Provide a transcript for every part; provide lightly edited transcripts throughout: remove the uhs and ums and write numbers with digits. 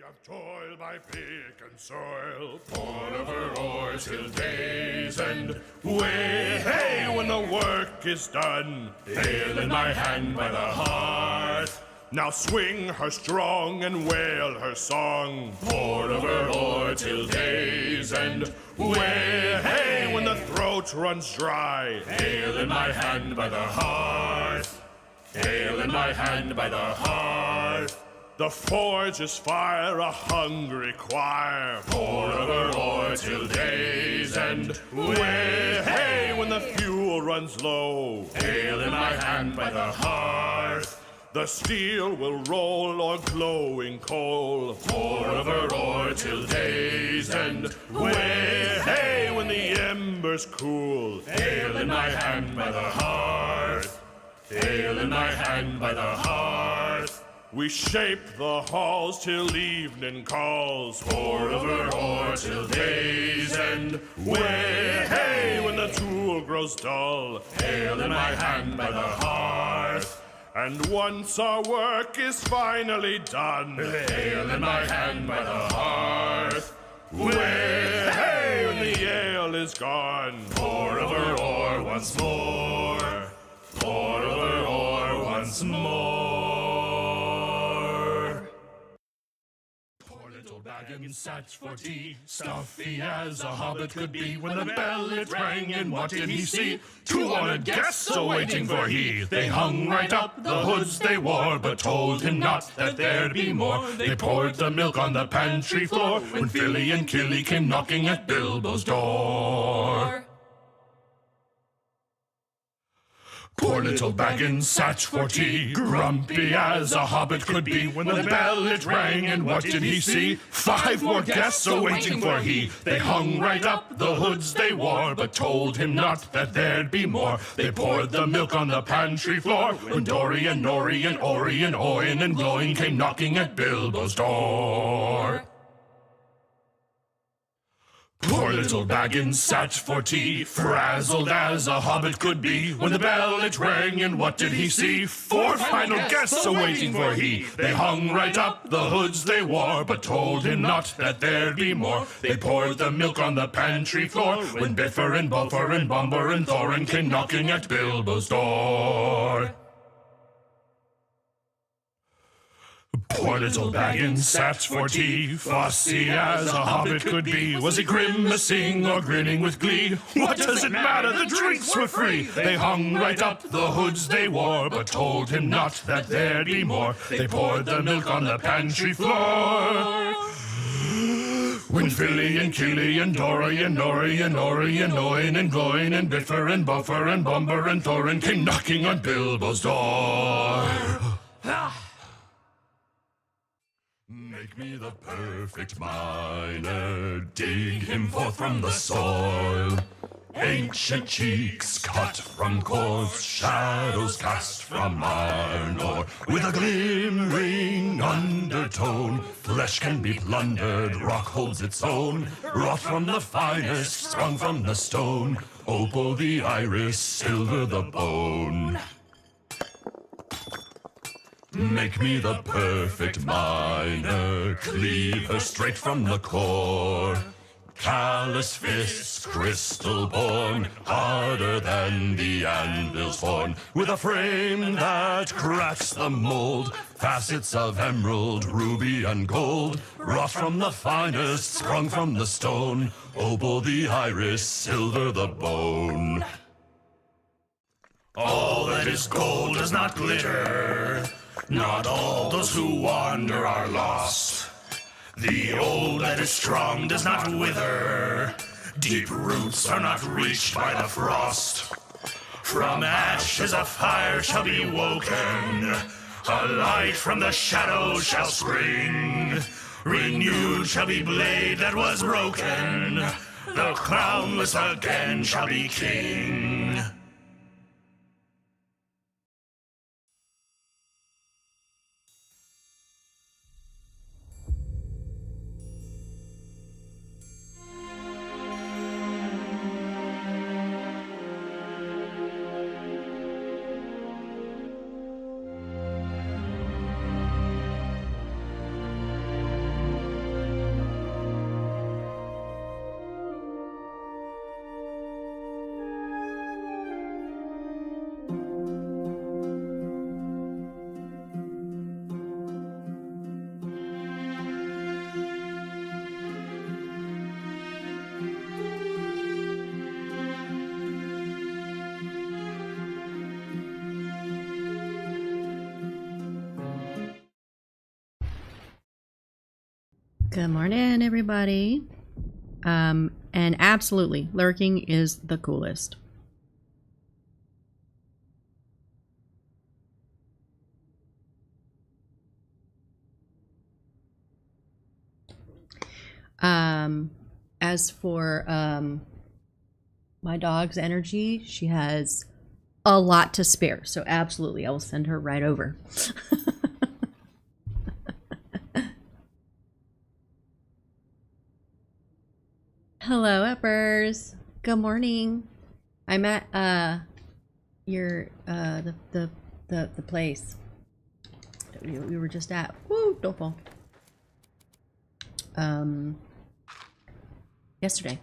of toil by pick and soil, poured over ore till day's end. Way, hey, when the work is done, pail in my hand by the hearth. Now swing her strong and wail her song, poured over ore till day's end. Way, hey, when the throat runs dry, pail in my hand by the hearth. Pail in my hand by the hearth. The forge is fire, a hungry choir, pour over ore till day's end. Way, hey, when the fuel runs low, pail in my hand by the hearth. The steel will roll o'er glowing coal, pour over ore till day's end. Way, hey, when the embers cool, pail in my hand by the hearth. Pail in my hand by the hearth. We shape the halls till evening calls, pour over ore till day's end. Way, hey, when the tool grows dull, pail in my hand by the hearth. And once our work is finally done, pail in my hand by the hearth. Way, hey, when the ale is gone, pour over ore once more. Pour over ore once more. Poor little Baggins sat for tea, stuffy as a hobbit could be, when the bell it rang, and what did he see? 2 honored guests a-waiting for he. They hung right up the hoods they wore, but told him not that there'd be more. They poured the milk on the pantry floor, when Philly and Killy came knocking at Bilbo's door. Poor little Baggins sat for tea, grumpy as a hobbit could be, when the bell it rang, and what did he see? 5 more guests a-waiting for he. They hung right up the hoods they wore, but told him not that there'd be more. They poured the milk on the pantry floor, when Dory and Nori and Ori and Oin and Gloin came knocking at Bilbo's door. Poor little Baggins sat for tea, frazzled as a hobbit could be, when the bell it rang, and what did he see? 4 final guests a-waiting for he. They hung right up the hoods they wore, but told him not that there'd be more. They poured the milk on the pantry floor, when Biffer and Buffer and Bumber and Thorin came knocking at Bilbo's door. Poor little Baggins sat for tea, fussy as a hobbit could be. Was he grimacing or grinning with glee? What does it matter? The drinks were free. They hung right up the hoods they wore, but told him not that there'd be more. They poured the milk on the pantry floor, when Philly and Killy and Dory and Nori and Ori and Oin and Gloin and Biffer and Buffer and Bumber and Thorin came knocking on Bilbo's door. Make me the perfect miner, dig him forth from the soil. Ancient cheeks cut from coarse shadows cast from iron ore. With a glimmering undertone, flesh can be plundered, rock holds its own. Wrought from the finest, sprung from the stone, opal the iris, silver the bone. Make me the perfect miner, cleave her straight from the core. Callous fists, crystal born, harder than the anvil's horn. With a frame that cracks the mold, facets of emerald, ruby, and gold. Wrought from the finest, sprung from the stone, opal the iris, silver the bone. All that is gold does not glitter. Not all those who wander are lost. The old that is strong does not wither. Deep roots are not reached by the frost. From ashes a fire shall be woken. A light from the shadows shall spring. Renewed shall be blade that was broken. The crownless again shall be king. Good morning, everybody. And absolutely, lurking is the coolest. As for my dog's energy, she has a lot to spare. So absolutely, I will send her right over. Hello, uppers. Good morning. I'm at your the place that we were just at. Woo, don't fall. Yesterday.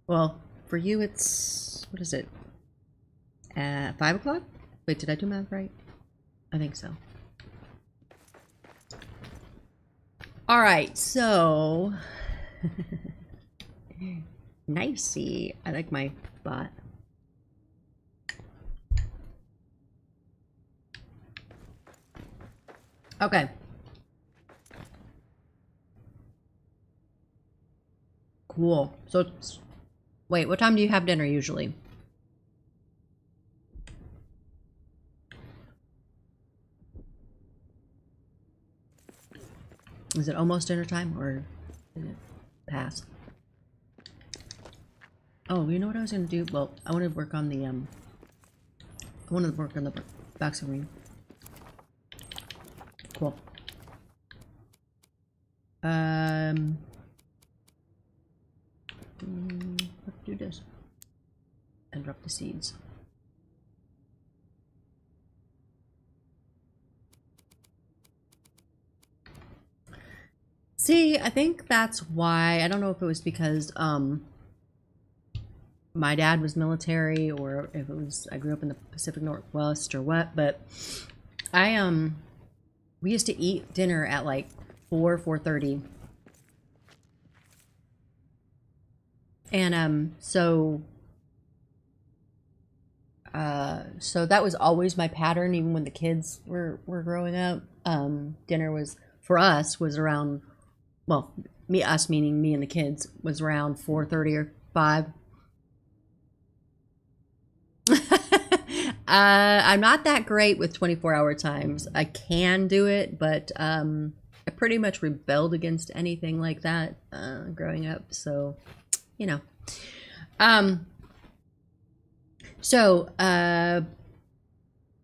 Well, for you it's, what is it? 5 o'clock? Wait, did I do math right? I think so. All right, so nicey. I like my spot. Okay. Cool. So, wait, what time do you have dinner usually? Is it almost dinner time or is it past? Oh, you know what I was gonna do? Well, I want to work on the boxing ring. Cool. Let's do this and drop the seeds. See, I think that's why. I don't know if it was because my dad was military or if it was I grew up in the Pacific Northwest or what, but we used to eat dinner at like 4:30. And so that was always my pattern even when the kids were growing up. Dinner was for us was around, well, us meaning me and the kids, was around 4:30 or 5. I'm not that great with 24-hour times. I can do it, but I pretty much rebelled against anything like that growing up. So, you know.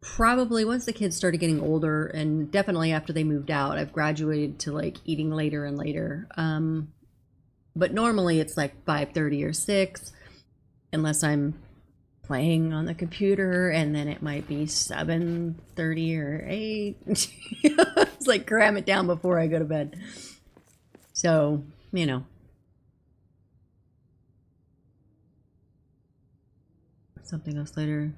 Probably once the kids started getting older, and definitely after they moved out, I've graduated to like eating later and later. But normally it's like 5:30 or 6, unless I'm playing on the computer, and then it might be 7:30 or 8. It's like cram it down before I go to bed. So, you know. Something else later.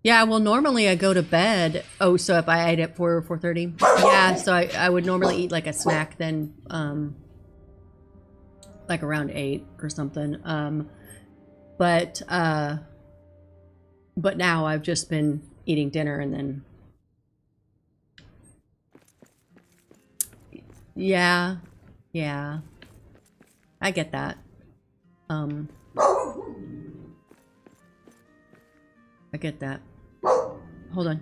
Yeah, well, normally I go to bed. Oh, so if I ate at 4 or 4:30? Yeah, so I would normally eat like a snack then, like around 8 or something. But now I've just been eating dinner and then. Yeah, yeah, I get that. I get that. Hold on.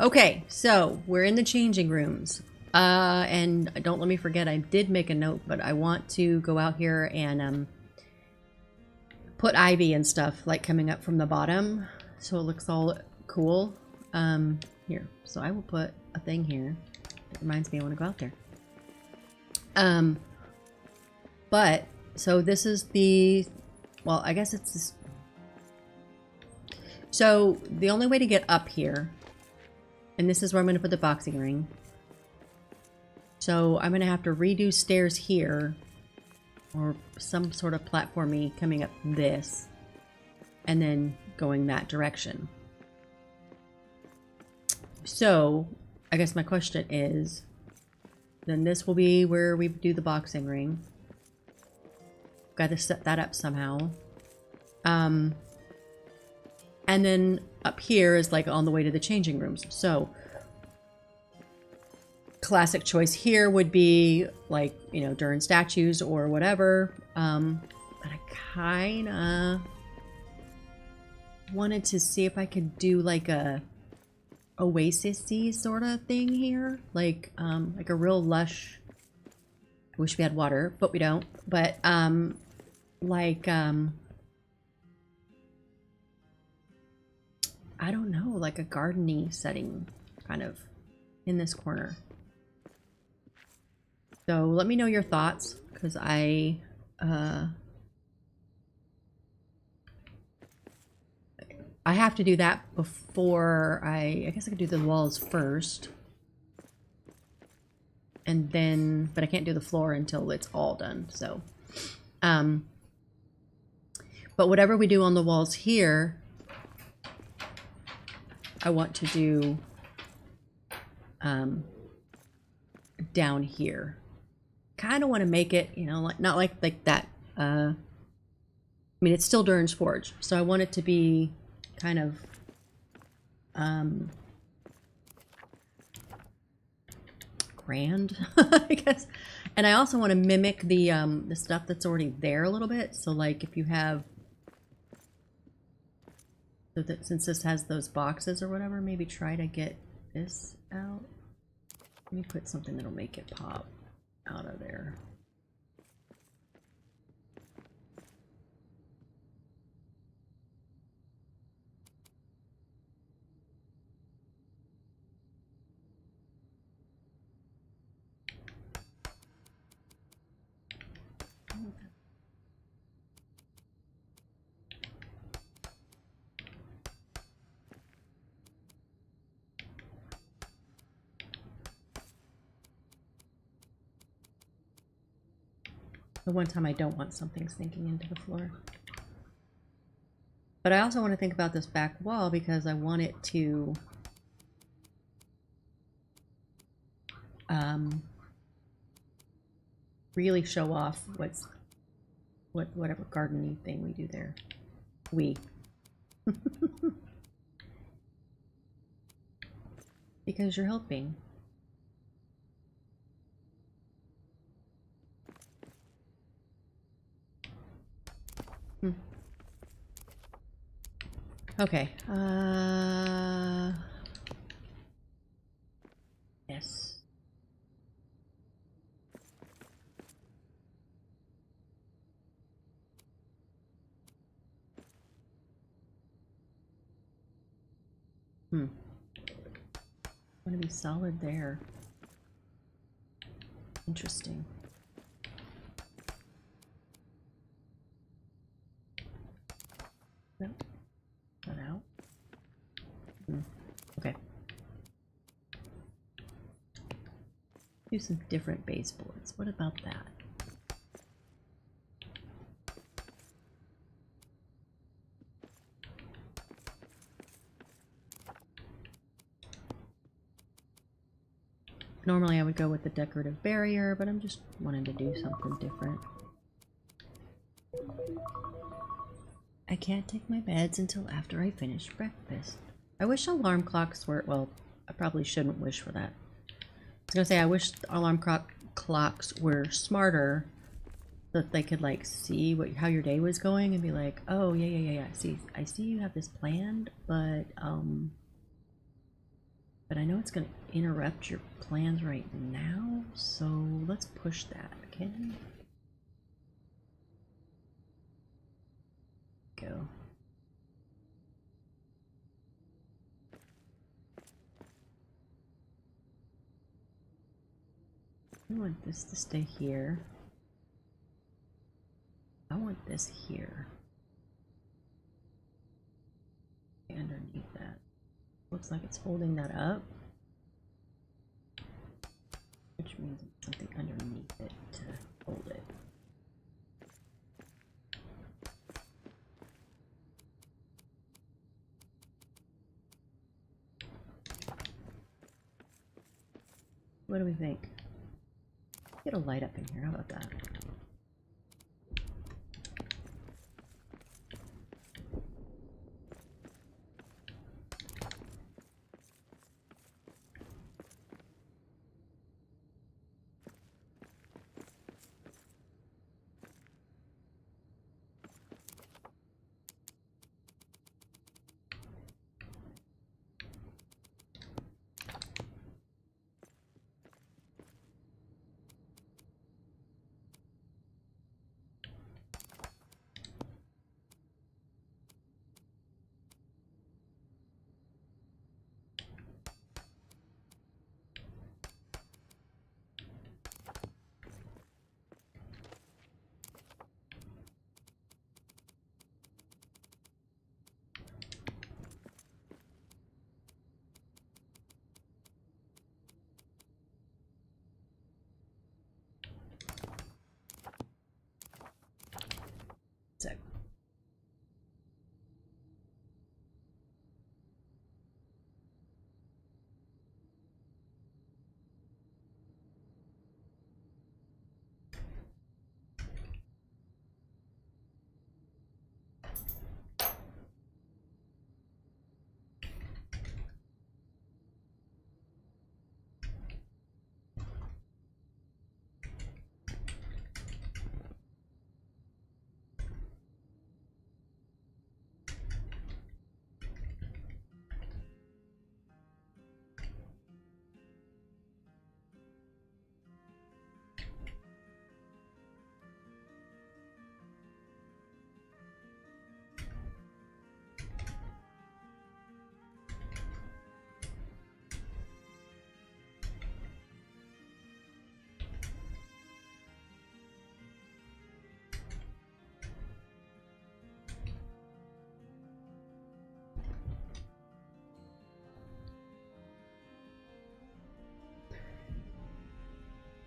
Okay, so we're in the changing rooms. And don't let me forget, I did make a note, but I want to go out here and put ivy and stuff like coming up from the bottom, so it looks all cool. Here, so I will put a thing here. It reminds me I want to go out there. But so this is the, well, I guess it's this. So the only way to get up here, and this is where I'm going to put the boxing ring. So I'm going to have to redo stairs here, or some sort of platformy coming up this, and then going that direction. So I guess my question is, then this will be where we do the boxing ring. Got to set that up somehow. And then up here is like on the way to the changing rooms. So classic choice here would be like, you know, Durin statues or whatever. But I kind of wanted to see if I could do like a oasis-y sort of thing here. Like a real lush, I wish we had water, but we don't. But I don't know, like a garden-y setting kind of in this corner. So let me know your thoughts, because I have to do that before I guess I could do the walls first. And then, but I can't do the floor until it's all done, so. But whatever we do on the walls here, I want to do down here. Kind of want to make it, you know, like not like that. I mean, it's still Durin's Forge, so I want it to be kind of grand, I guess. And I also want to mimic the stuff that's already there a little bit. So like if you have, so that since this has those boxes or whatever, maybe try to get this out. Let me put something that'll make it pop out of there. The one time I don't want something sinking into the floor. But I also want to think about this back wall because I want it to really show off whatever gardening thing we do there. Because you're helping. Okay. Yes. Want to be solid there. Interesting. No. Not out. Okay. Do some different baseboards. What about that? Normally I would go with the decorative barrier, but I'm just wanting to do something different. I can't take my meds until after I finish breakfast. I wish alarm clocks were, well, I probably shouldn't wish for that. I was gonna say I wish alarm clocks were smarter, so that they could like see how your day was going and be like, oh yeah. I see you have this planned, but I know it's gonna interrupt your plans right now, so let's push that, okay? Go. I want this to stay here. I want this here. Underneath that. Looks like it's holding that up. Which means something underneath it to hold it. What do we think? Get a light up in here, how about that?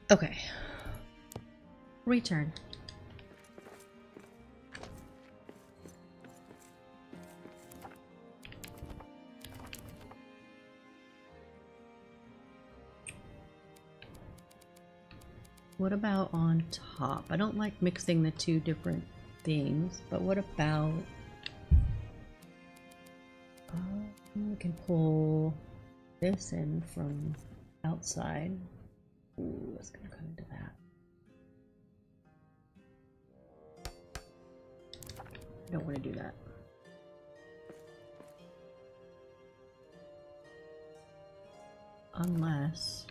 Okay. Return. What about on top? I don't like mixing the two different things, but what about... we can pull this in from outside. Ooh, let's go into that. I don't want to do that. Unless...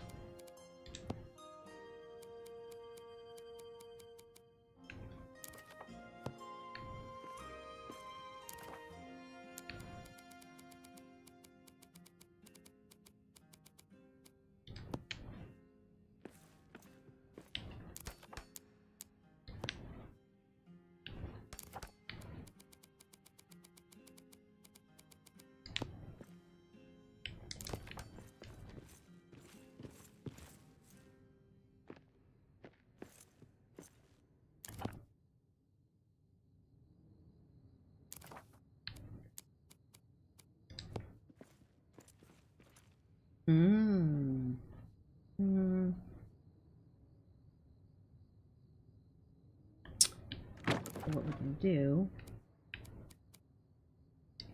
What we can do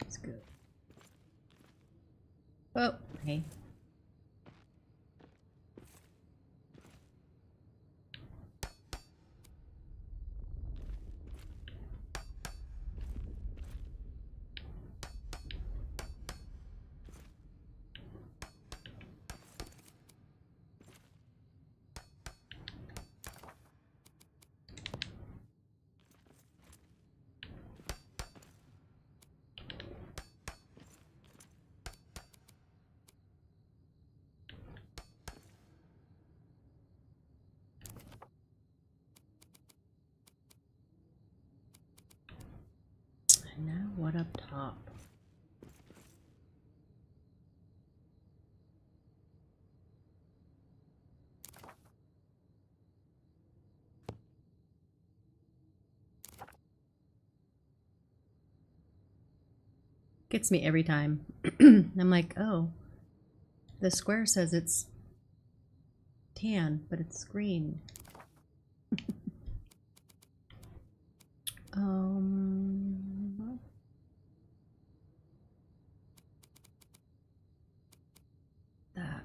is good. Oh, hey. And now what up top? Gets me every time. I'm like, oh, the square says it's tan, but it's green. That.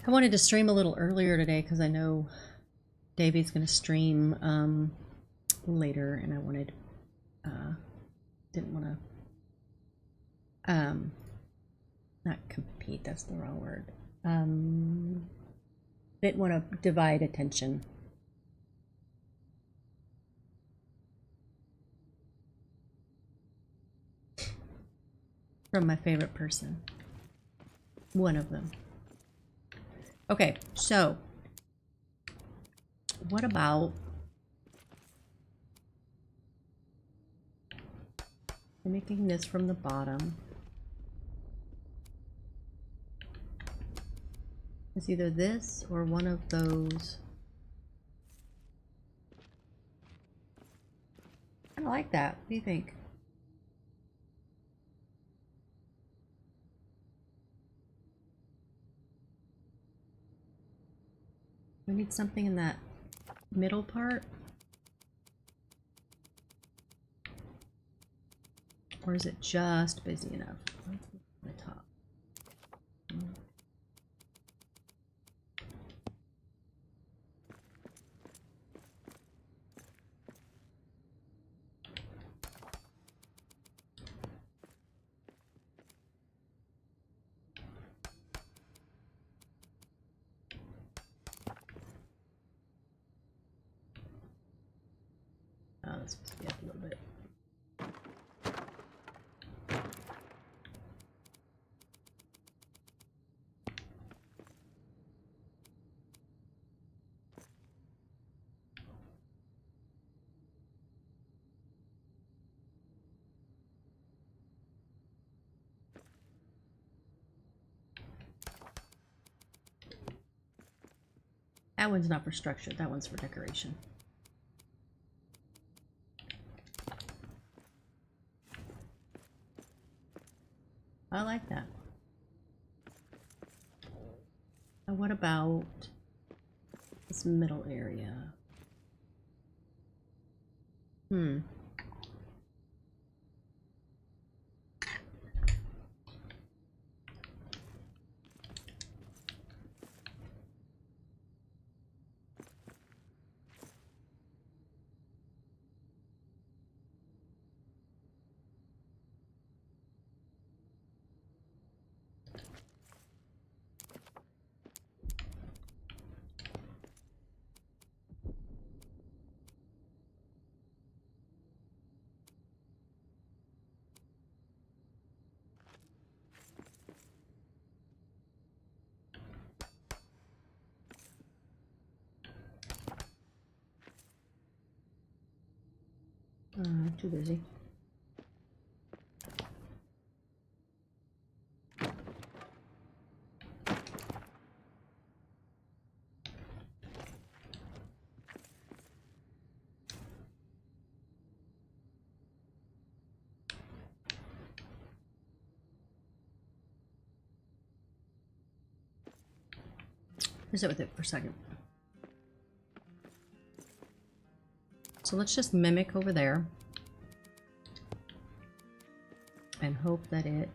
I wanted to stream a little earlier today because I know Davey's going to stream later, and I wanted, didn't want to, not compete, that's the wrong word. Didn't want to divide attention. From my favorite person. One of them. Okay, so what about making this from the bottom? It's either this or one of those. I like that. What do you think? We need something in that middle part. Or is it just busy enough? Let's look at the top. Oh, that's supposed to be up a little bit. That one's not for structure, that one's for decoration. I like that. Now what about this middle area? Too busy. Sit with it for a second. So let's just mimic over there and hope that it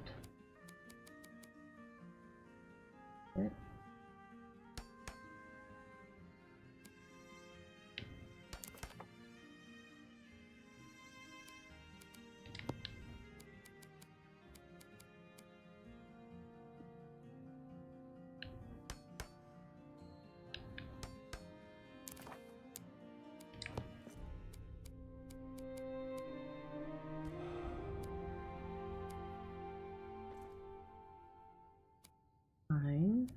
fine.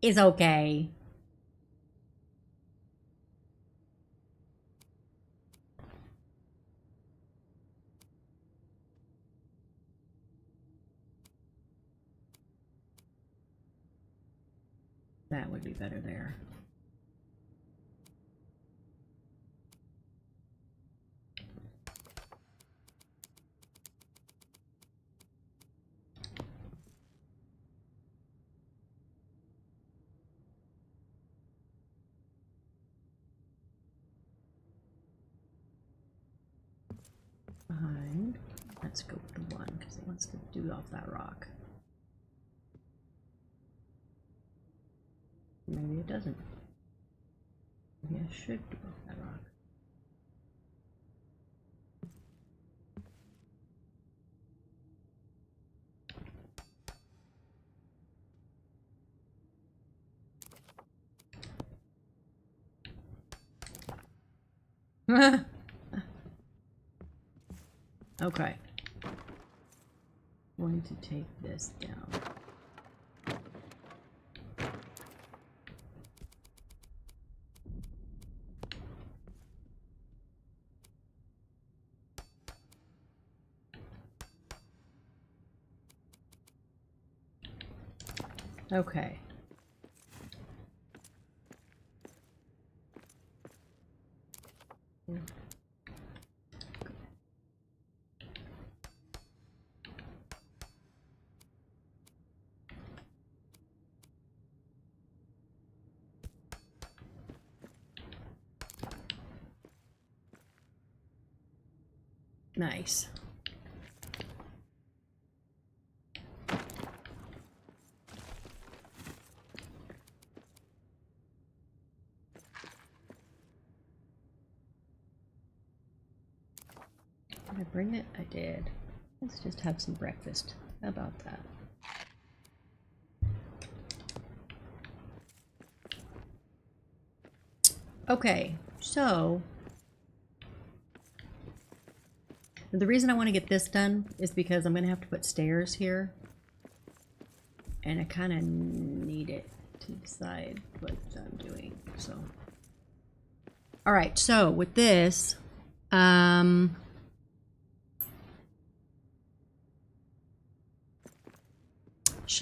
It's okay. That would be better there. behind. Let's go with the 1 because it wants to do it off that rock. Maybe it doesn't. Maybe I should do off that rock. Okay. Going to take this down. Okay. Nice. Did I bring it? I did. Let's just have some breakfast. How about that? Okay, so the reason I want to get this done is because I'm going to have to put stairs here. And I kind of need it to decide what I'm doing, so. Alright, so with this, should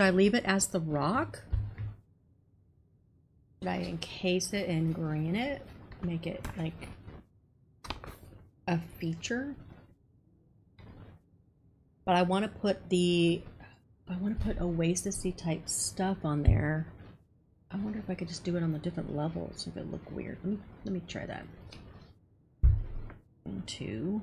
I leave it as the rock? Should I encase it in granite? Make it like a feature? But I want to put oasis-y type stuff on there. I wonder if I could just do it on the different levels if it look weird. Let me try that. 1, 2.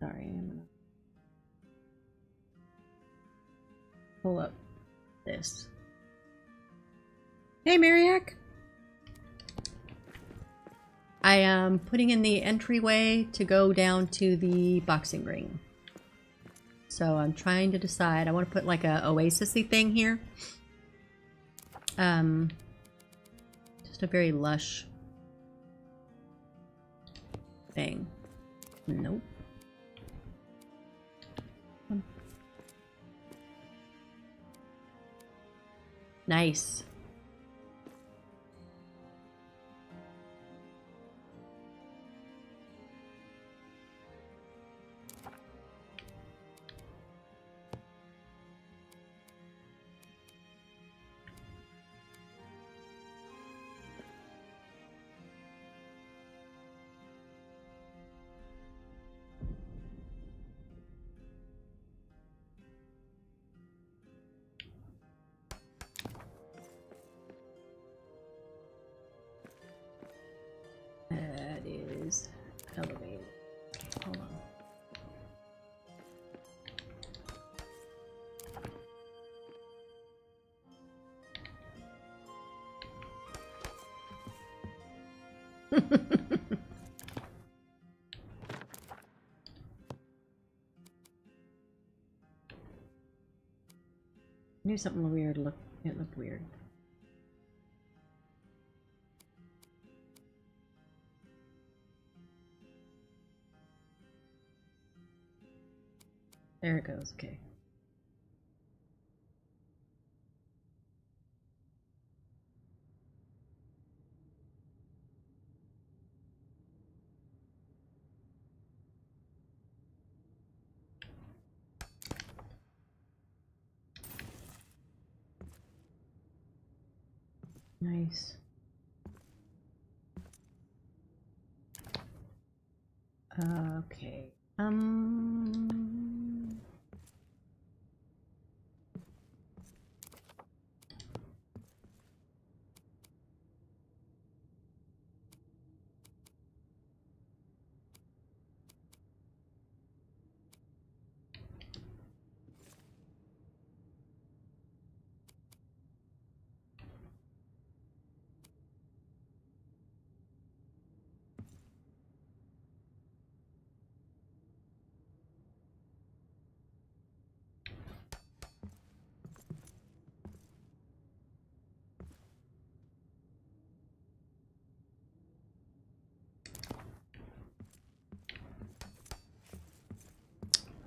Sorry, I'm gonna pull up this. Hey, Mariac! I am putting in the entryway to go down to the boxing ring. So I'm trying to decide. I want to put like a oasis-y thing here. Just a very lush thing. Nope. Nice. That is elevated. Hold on. Knew something weird looked. It looked weird. There it goes. Okay. Nice. Okay.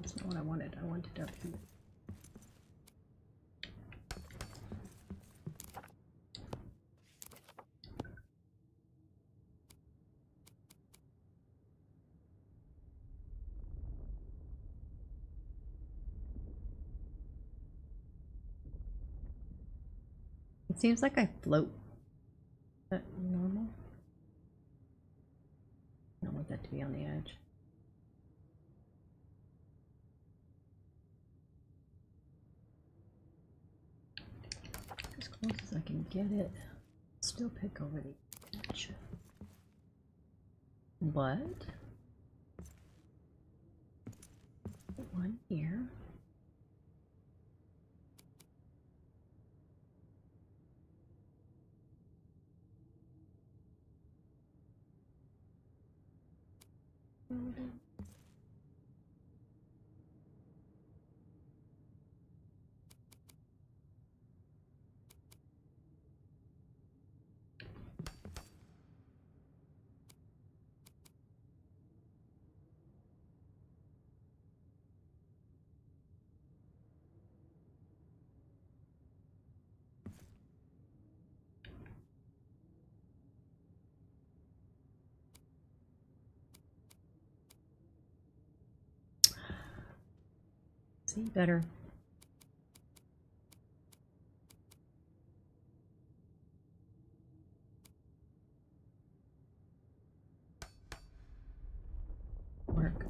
That's not what I wanted. I wanted up here. It seems like I float. Is that normal? I don't want that to be on the edge. As close as I can get it. Still pick over the edge. What? One here. See, better. Work.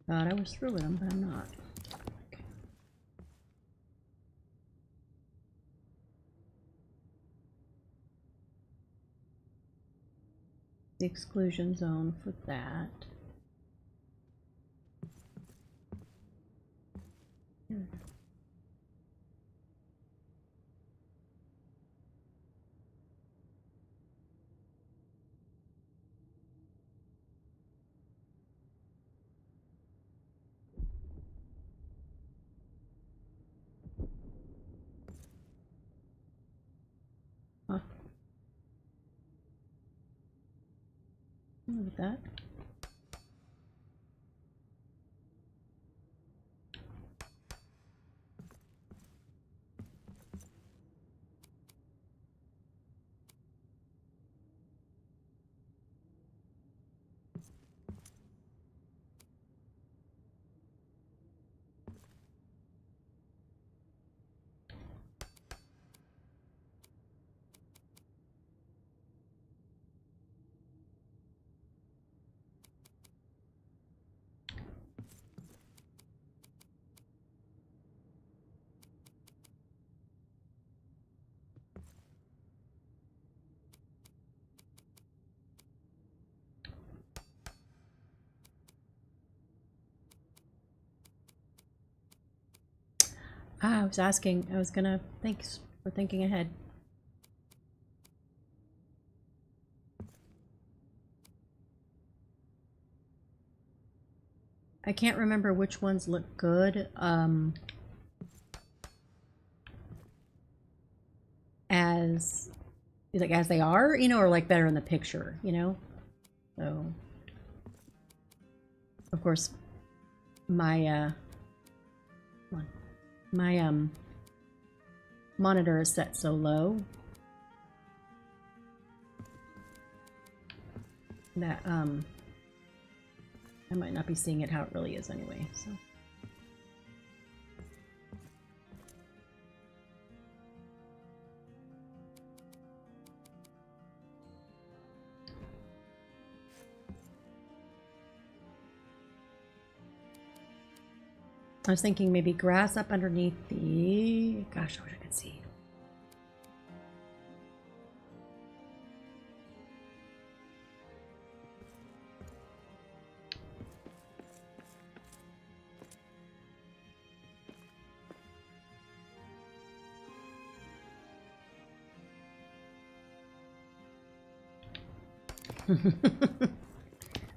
Thought I was through with them, but I'm not. Okay. The exclusion zone for that. Here. Huh. Look at that. I was asking. I was gonna. Thanks for thinking ahead. I can't remember which ones look good. As they are, you know, or like better in the picture, you know. So, of course, my monitor is set so low that I might not be seeing it how it really is anyway. So. I was thinking maybe grass up underneath the... Gosh, I wish I could see.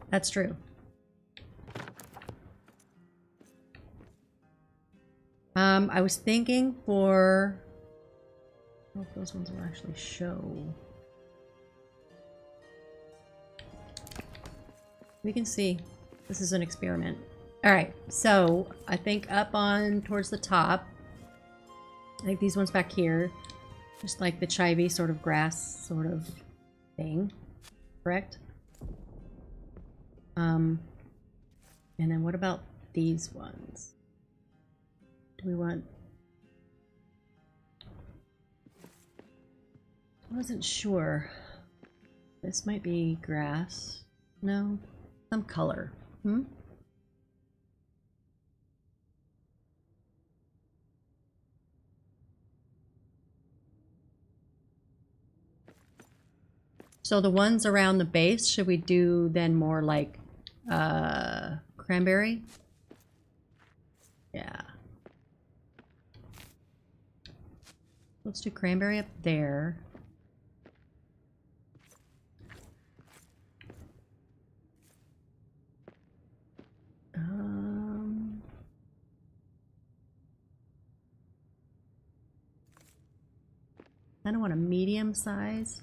That's true. I was thinking for... I don't know if those ones will actually show. We can see. This is an experiment. Alright, so I think up on towards the top, I think these ones back here, just like the chivy sort of grass sort of thing, correct? And then what about these ones? Do we want... I wasn't sure. This might be grass. No? Some color. Hmm? So the ones around the base, should we do then more like cranberry? Yeah. Let's do cranberry up there. I don't want a medium size.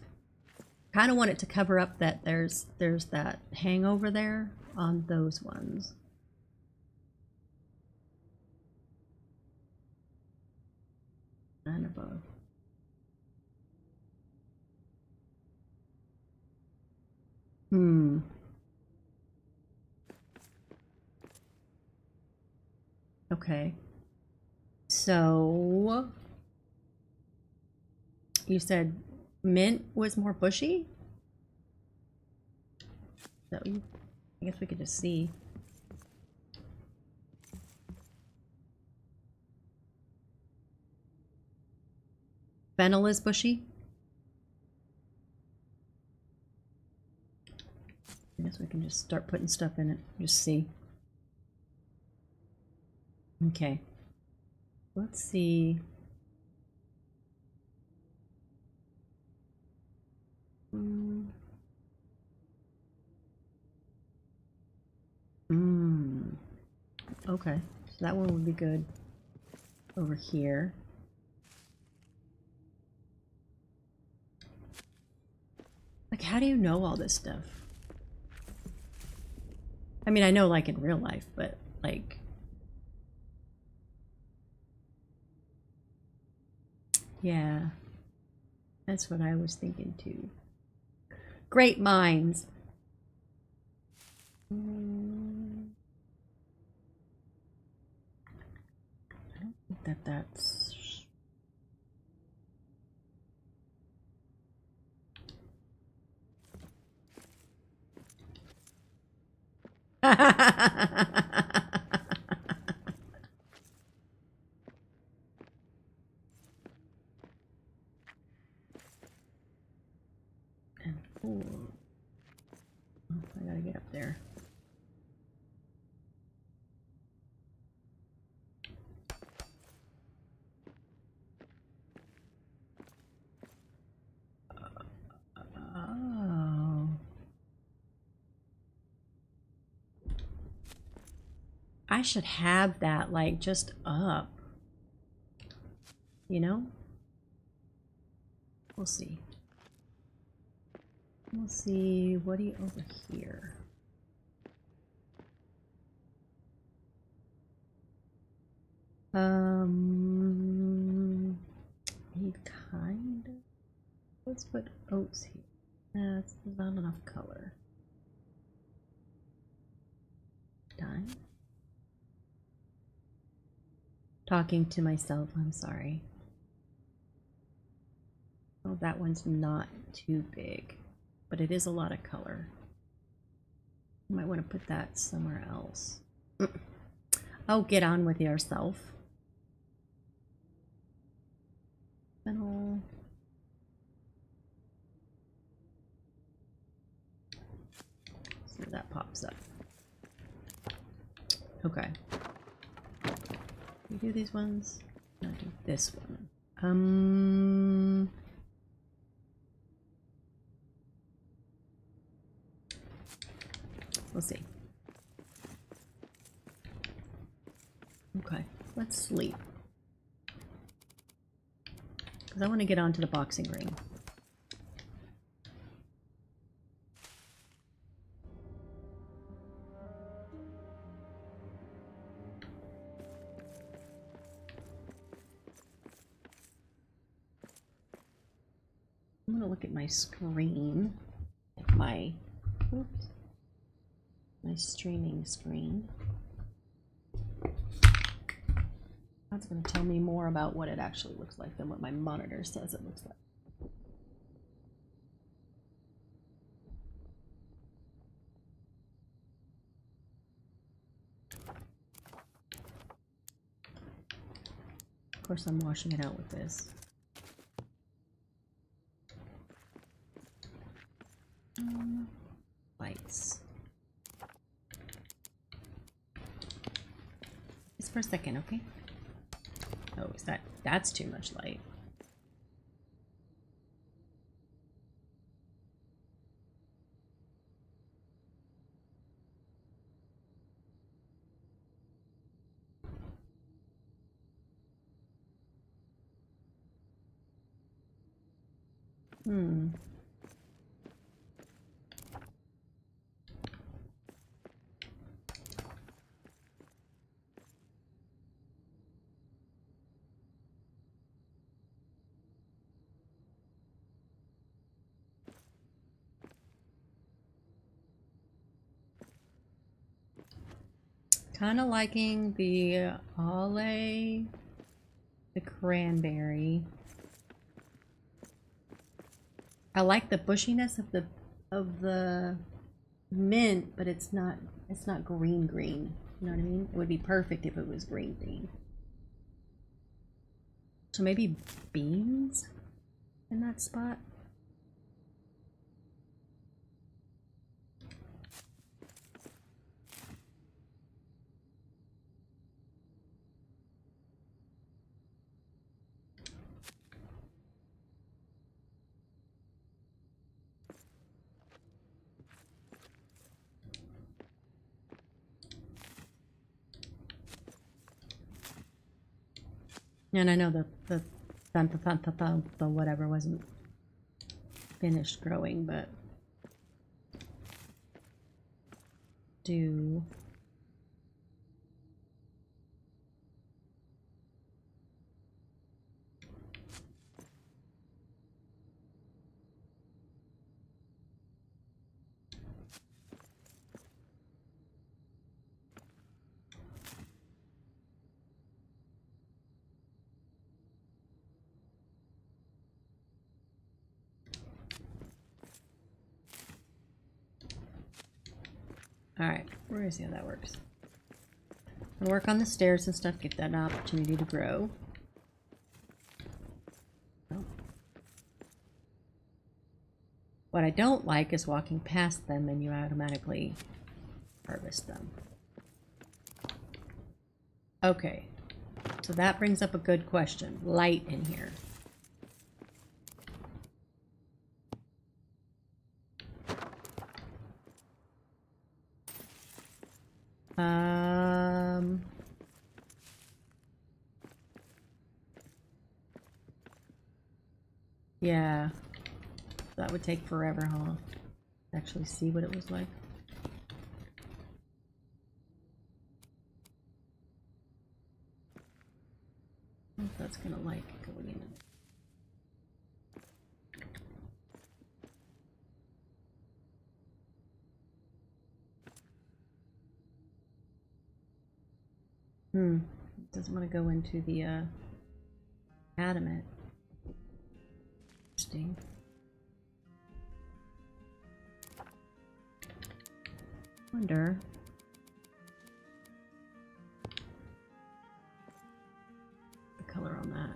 Kind of want it to cover up that there's that hangover there on those ones. And above. Okay. So you said mint was more bushy? So I guess we could just see. Fennel is bushy? I guess we can just start putting stuff in it. Just see. Okay. Let's see. Okay. So that one would be good over here. Like, how do you know all this stuff? I mean, I know like in real life, but like... Yeah. That's what I was thinking too. Great minds. I don't think that's... And 4. Oh, I gotta get up there. I should have that like just up. You know? We'll see. We'll see. What do you over here? He kind of. Let's put oats here. That's not enough color. Done. Talking to myself, I'm sorry. Oh, that one's not too big, but it is a lot of color. You might want to put that somewhere else. Oh, get on with yourself. Fennel. See if that pops up. Okay. We do these ones. Not do this one. We'll see. Okay, let's sleep. Because I want to get onto the boxing ring. I'm going to look at my screen. My streaming screen. That's going to tell me more about what it actually looks like than what my monitor says it looks like. Of course, I'm washing it out with this. Lights. Just for a second, okay? Oh, is that's too much light. Kind of liking the olive, the cranberry. I like the bushiness of the mint, but it's not green. You know what I mean? It would be perfect if it was green. So maybe beans in that spot. And I know the whatever wasn't finished growing, but do Alright, we're gonna see how that works. I'll work on the stairs and stuff, get that an opportunity to grow. Oh. What I don't like is walking past them and you automatically harvest them. Okay, so that brings up a good question. Light in here. Yeah. That would take forever, huh? Actually see what it was like. I don't know if that's gonna like going in. It doesn't want to go into the adamant. Interesting. Wonder. The color on that.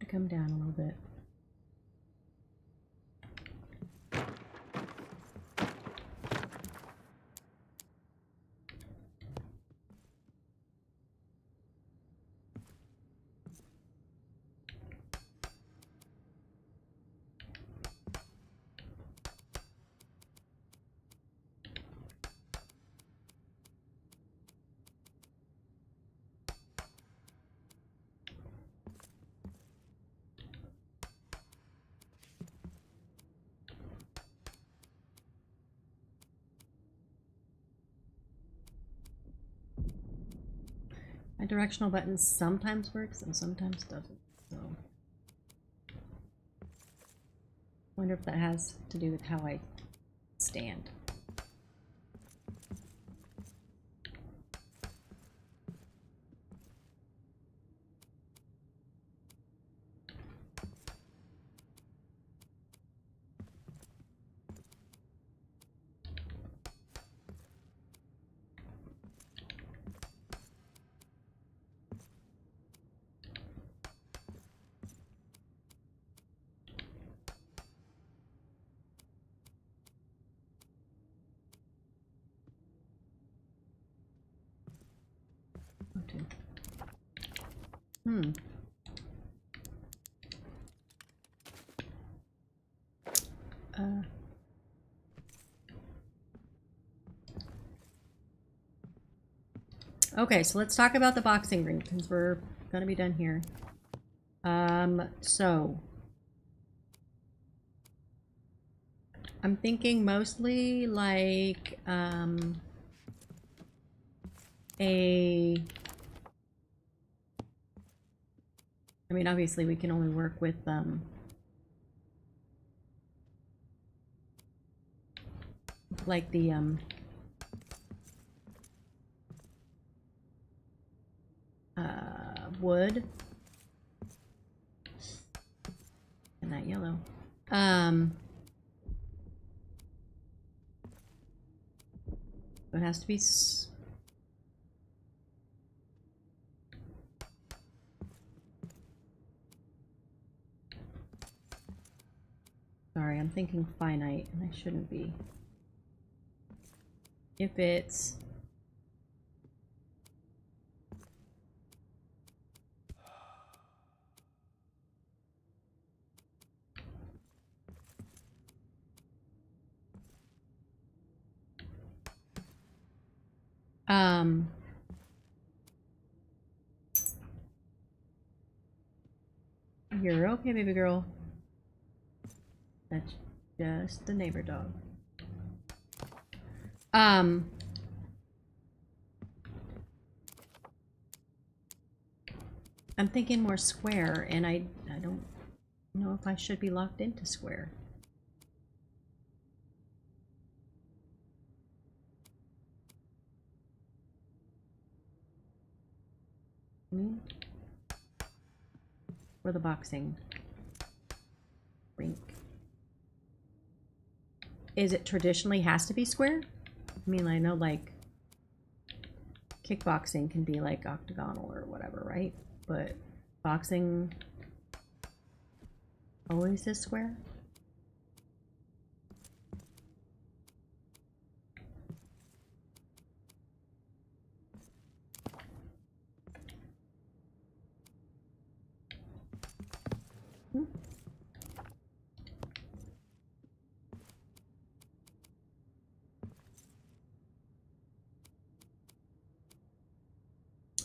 To come down a little bit. My directional button sometimes works and sometimes doesn't, so I wonder if that has to do with how I stand. Okay. Okay, so let's talk about the boxing ring because we're gonna be done here. So I'm thinking mostly like I mean, obviously we can only work with like the wood and that yellow. It has to be Sorry, I'm thinking finite, and I shouldn't be. If it's... You're okay, baby girl. That's just the neighbor dog. I'm thinking more square, and I don't know if I should be locked into square. Or the boxing rink. Is it traditionally has to be square? I mean, I know like kickboxing can be like octagonal or whatever, right? But boxing always is square?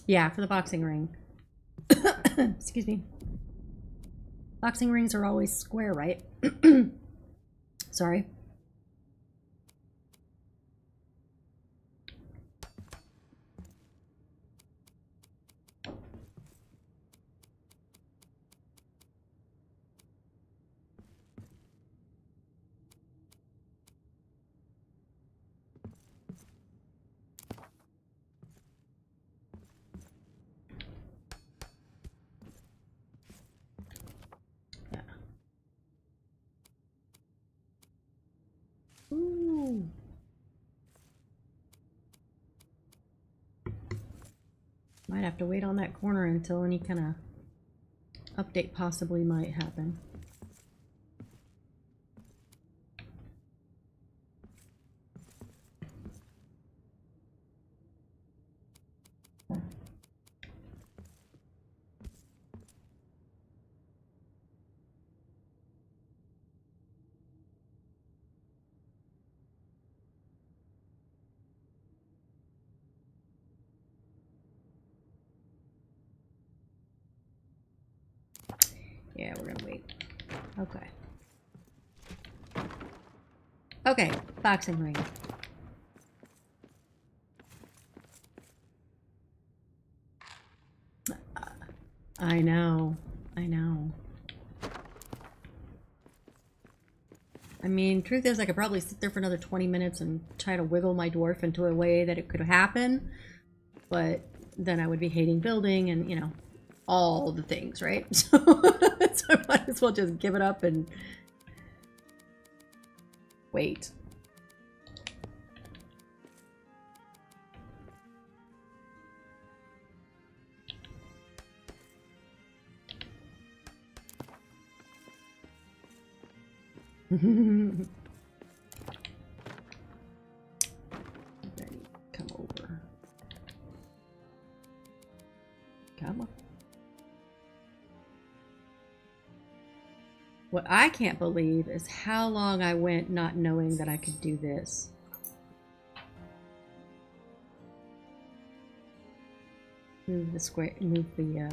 Yeah, for the boxing ring. Excuse me. Boxing rings are always square, right? Sorry. Yeah. Ooh. Might have to wait on that corner until any kind of update possibly might happen. Yeah, we're gonna wait. Okay. Okay, boxing ring. I know. I know. I mean, truth is, I could probably sit there for another 20 minutes and try to wiggle my dwarf into a way that it could happen, but then I would be hating building and, you know, all the things, right? So, so I might as well just give it up and wait. Ready, come over. Come on. What I can't believe is how long I went not knowing that I could do this. Move the square, move the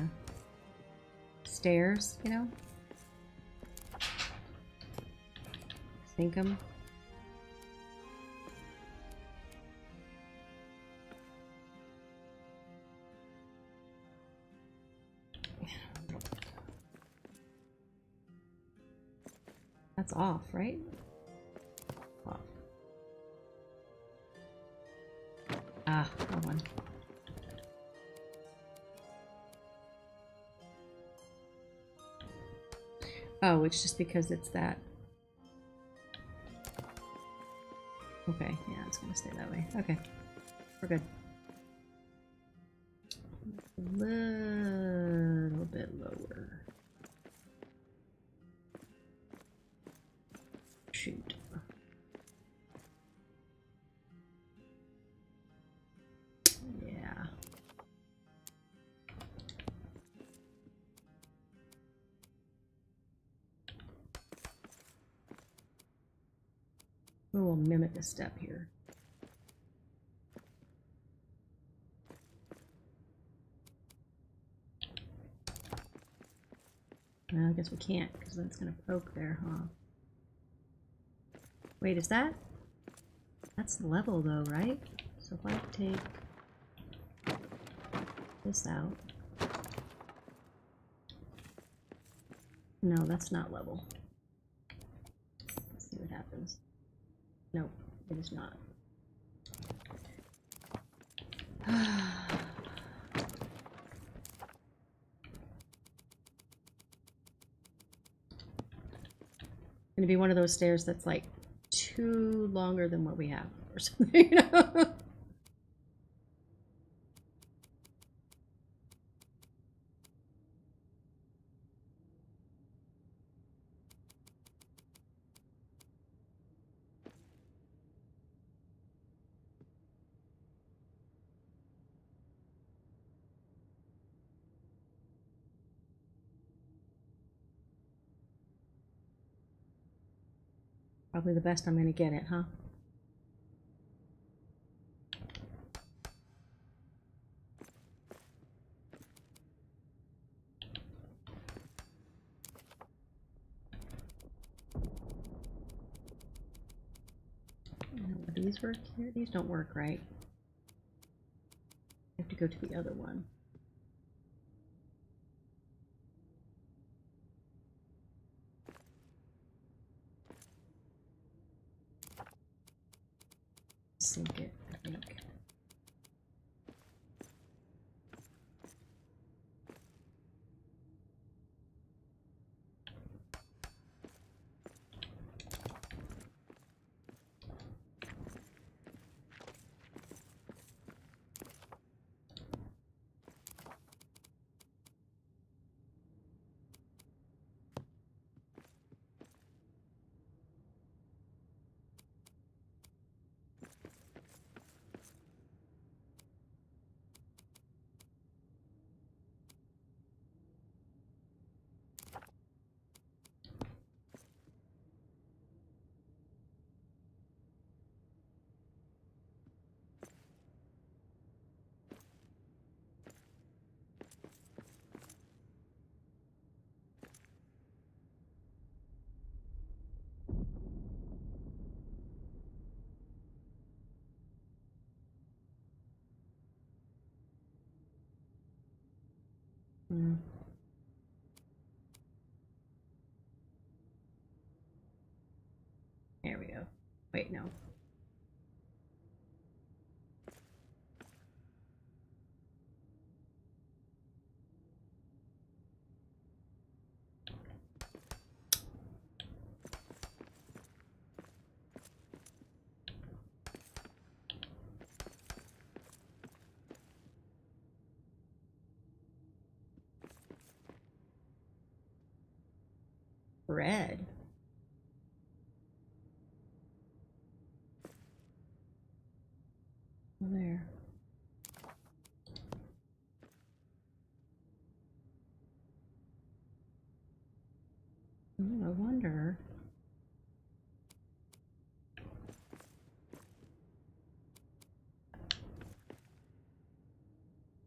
stairs, you know? Sink them. That's off, right? Off. Ah, wrong one. Oh, it's just because it's that. Okay, yeah, it's gonna stay that way. Okay, we're good. A little bit lower. Oh, we'll mimic a step here. Well, I guess we can't, because that's going to poke there, huh? Wait, is that? That's the level, though, right? So if I take this out. No, that's not level. Let's see what happens. Nope, it is not. Gonna be one of those stairs that's like too longer than what we have or something, you know? Probably the best I'm gonna get it, huh? Will these work here? These don't work, right? I have to go to the other one. Sink it, I think. Hmm. There we go. Wait, no. Red. There. I wonder.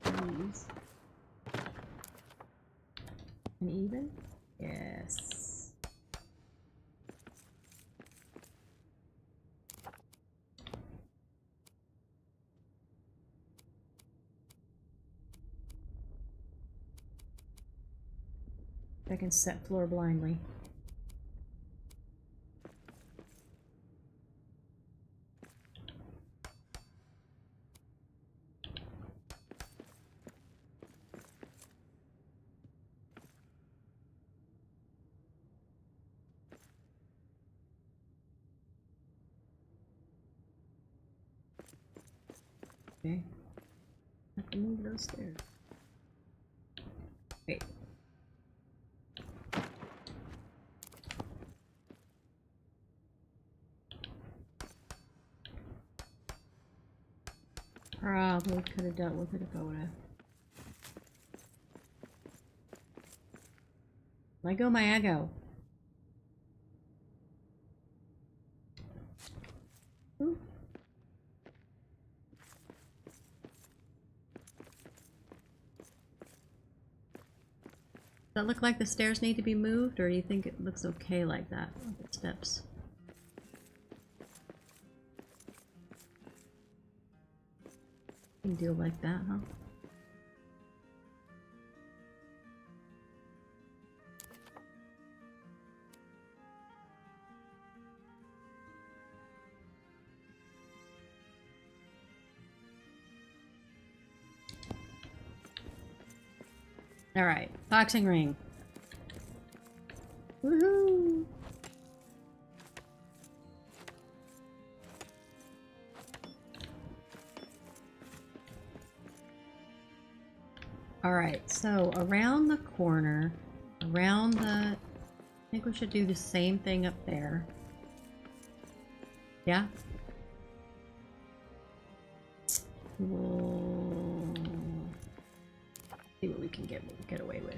These. And even? Yes. I can set floor blindly. Okay. I have to move those stairs. Wait. Probably could have dealt with it if I would have. Let go my ego. Does that look like the stairs need to be moved, or do you think it looks okay like that with the steps? You can deal like that, huh? Alright, boxing ring. Woohoo! Alright, so around the corner, around the... I think we should do the same thing up there. Yeah? We'll see what we can get away with.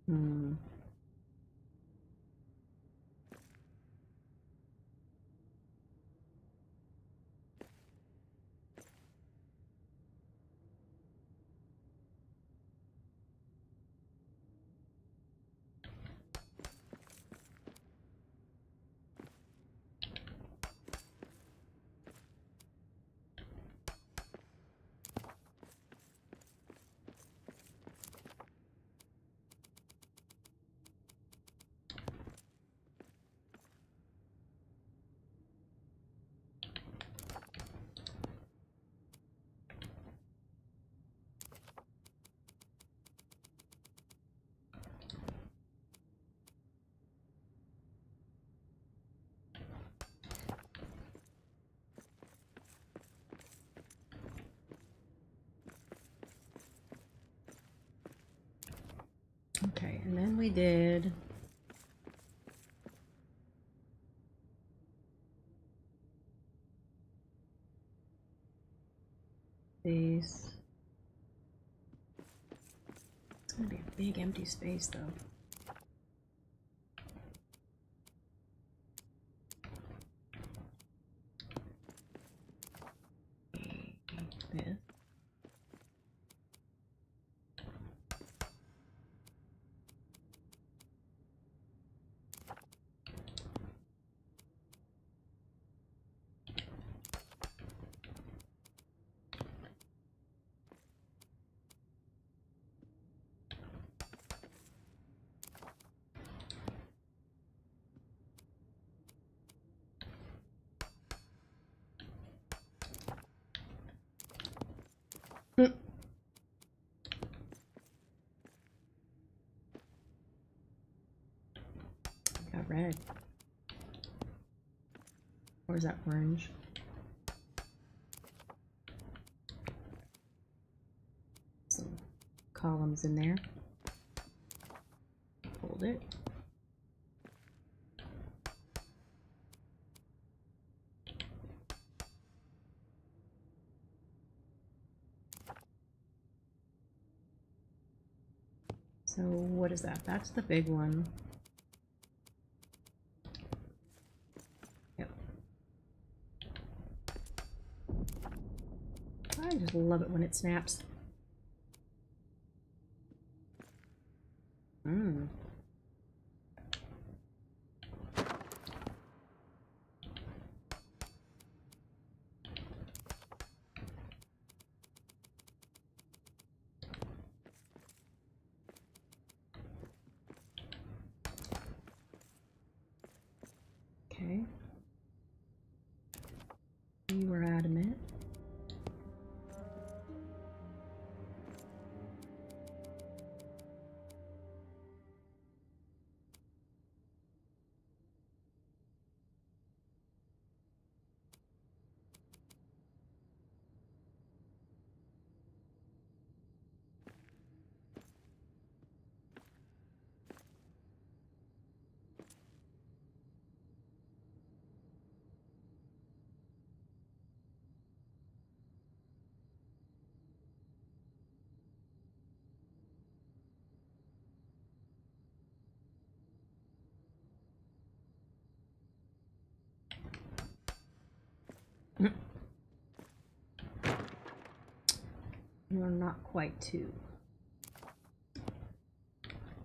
Hmm. Okay, and then we did these. It's gonna be a big empty space though. This. Got red. Or is that orange? Some columns in there. Hold it. So what is that? That's the big one. Yep. I just love it when it snaps. Mmm. Okay. You were adamant. You're not quite two.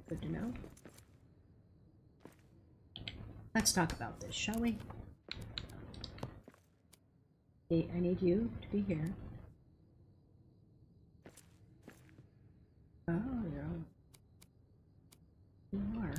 Good to know. Let's talk about this, shall we? Okay, I need you to be here. Oh, you are.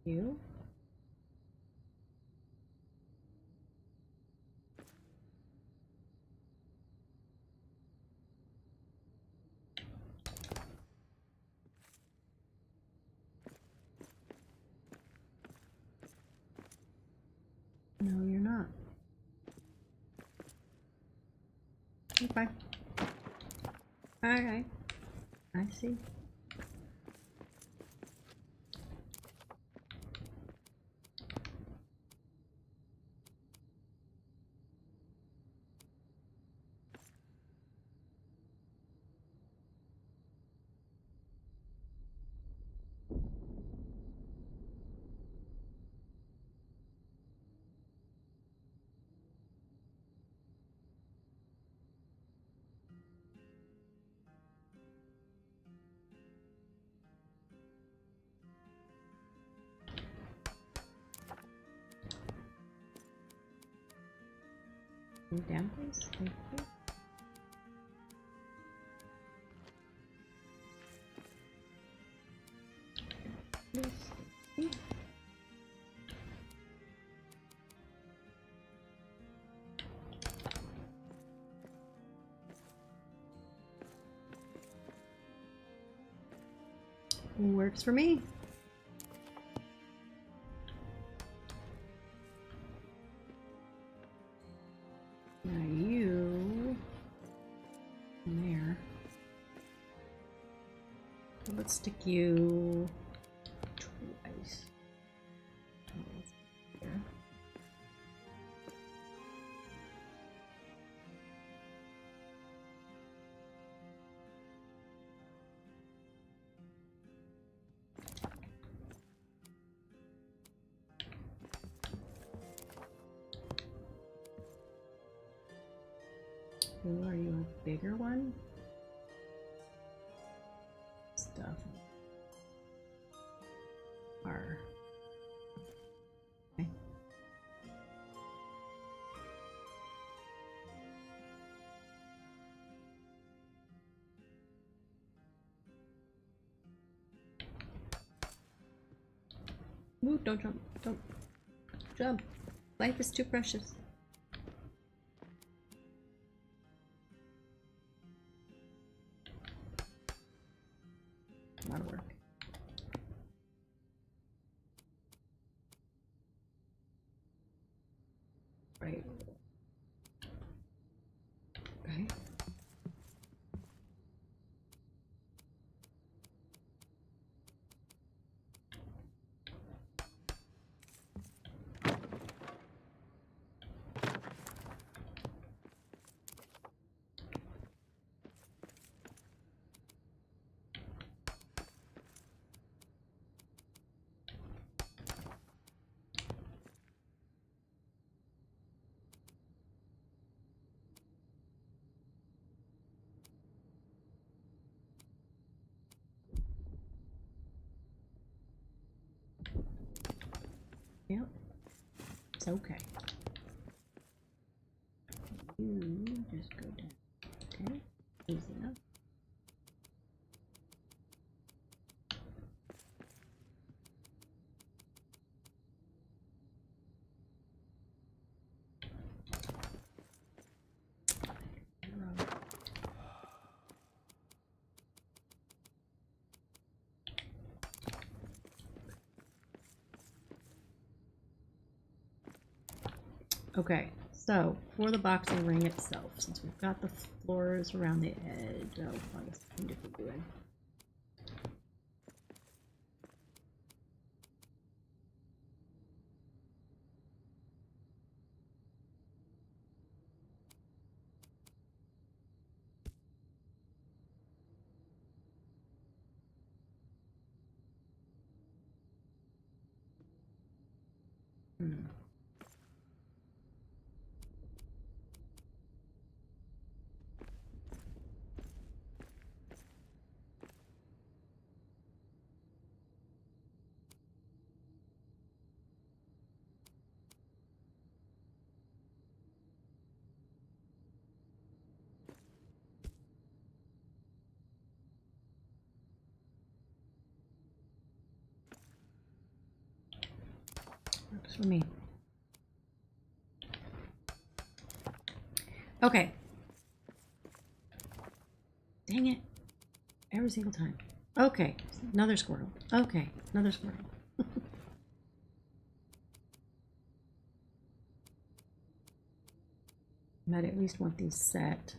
You? No, you're not. Okay. Alright. I see. Move down, please. Thank you. Please. Works for me. Now you there. Let's stick you twice. Here. Who are you, a bigger one? Stuff. R. Okay. Ooh, don't jump. Don't jump. Life is too precious. That'll work. Right. Okay. It's okay. You just go down. Okay, easy enough. Okay, so for the boxing ring itself, since we've got the floors around the edge, oh, I guess I can different doing. Works for me. Okay. Dang it. Every single time. Okay. Another squirrel. Okay. Another squirrel. Might at least want these set.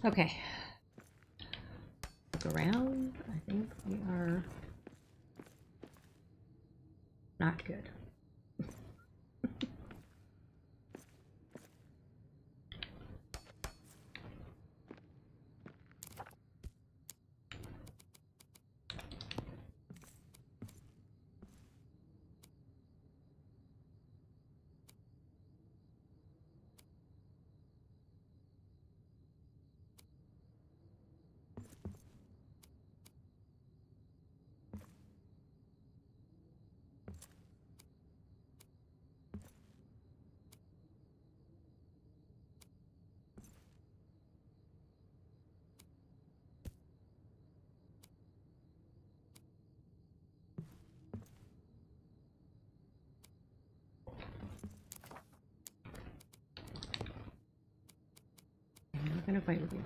Okay. Look around. I think we are not good. I'm not gonna fight with you.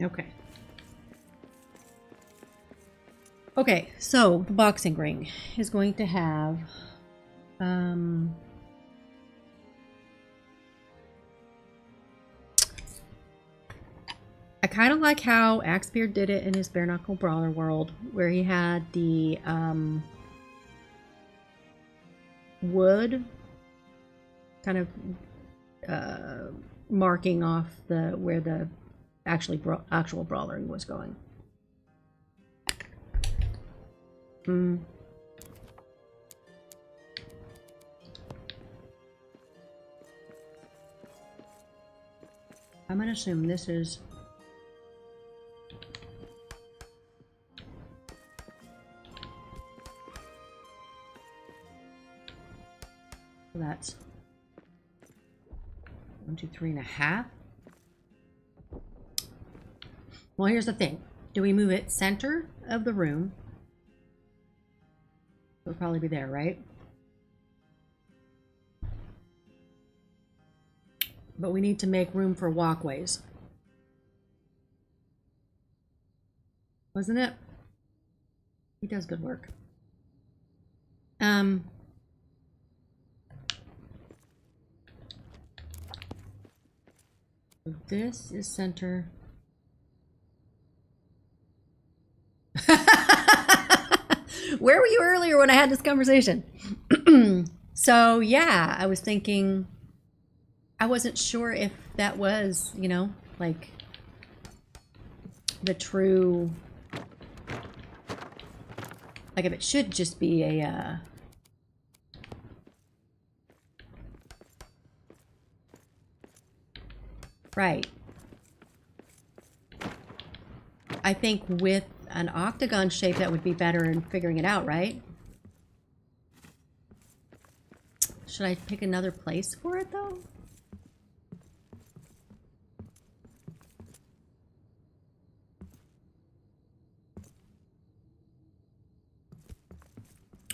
Okay. Okay, so the boxing ring is going to have I kind of like how Axebeard did it in his Bare Knuckle Brawler world, where he had the wood kind of marking off the where the actual brawlering was going. I'm gonna assume this is that's 1, 2, 3.5. Well, here's the thing. Do we move it center of the room? It'll probably be there, right? But we need to make room for walkways. Wasn't it? He does good work. This is center. Where were you earlier when I had this conversation? So yeah, I was thinking, I wasn't sure if that was, you know, like the true, like if it should just be a right. I think with an octagon shape that would be better in figuring it out, right? Should I pick another place for it though?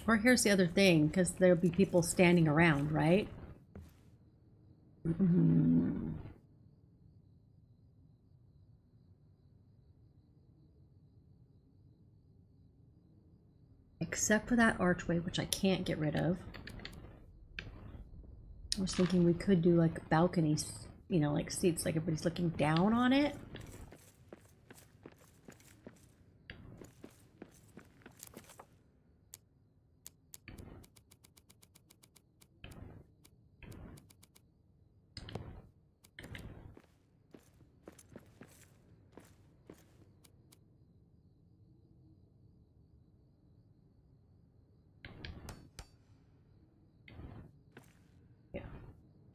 Or here's the other thing, because there'll be people standing around, right? Except for that archway, which I can't get rid of. I was thinking we could do like balconies, you know, like seats, like everybody's looking down on it.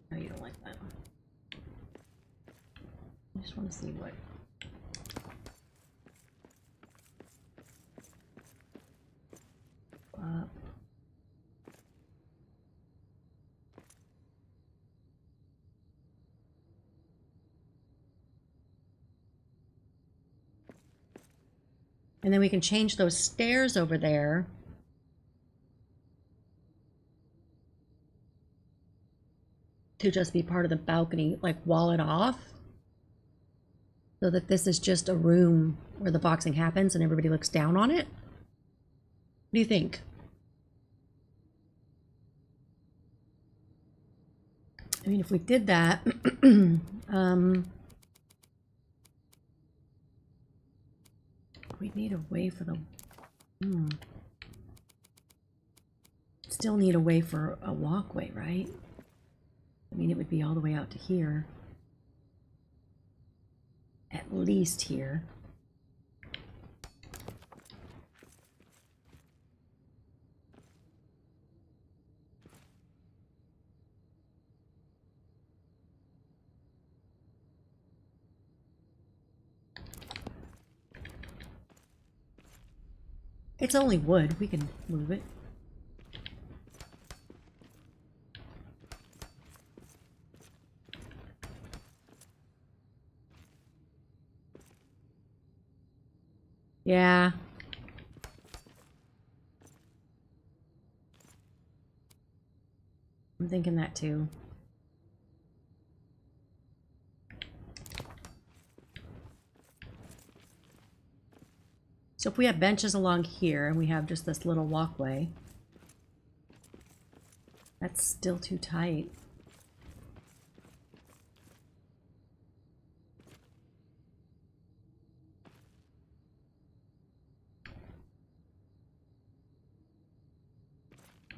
No, you don't like that. I just want to see what. And then we can change those stairs over there. To just be part of the balcony, like wall it off. So that this is just a room where the boxing happens and everybody looks down on it. What do you think? I mean, if we did that, we'd need a way for the... Still need a way for a walkway, right? I mean, it would be all the way out to here. At least here. It's only wood. We can move it. Yeah. I'm thinking that too. So if we have benches along here and we have just this little walkway, that's still too tight.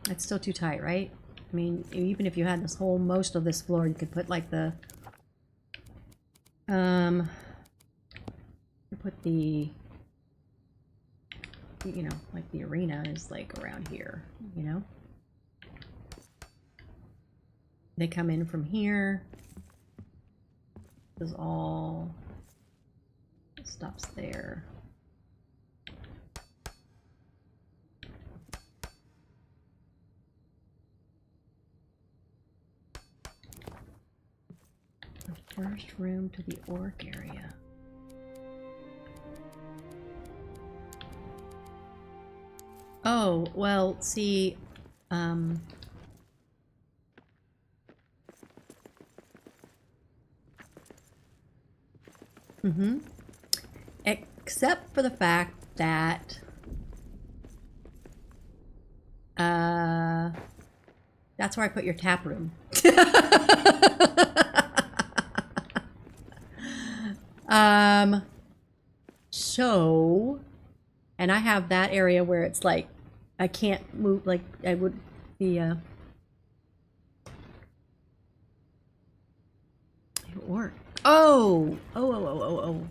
It's still too tight, right? I mean, even if you had this whole, most of this floor, you could put like the, put the, you know, like the arena is like around here, you know? They come in from here. This is all stops there. The first room to the orc area. Oh, well, see, except for the fact that, that's where I put your tap room. So, and I have that area where it's like, I can't move, like, I would be, or, oh, oh.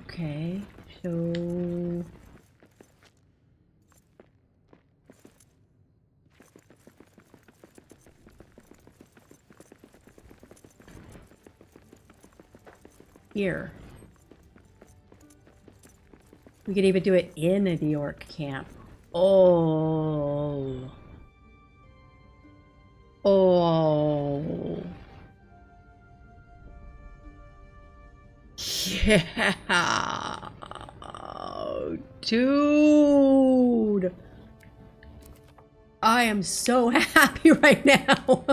Okay, so... Here. We could even do it in the orc camp. Oh. Oh. Yeah. Dude. I am so happy right now.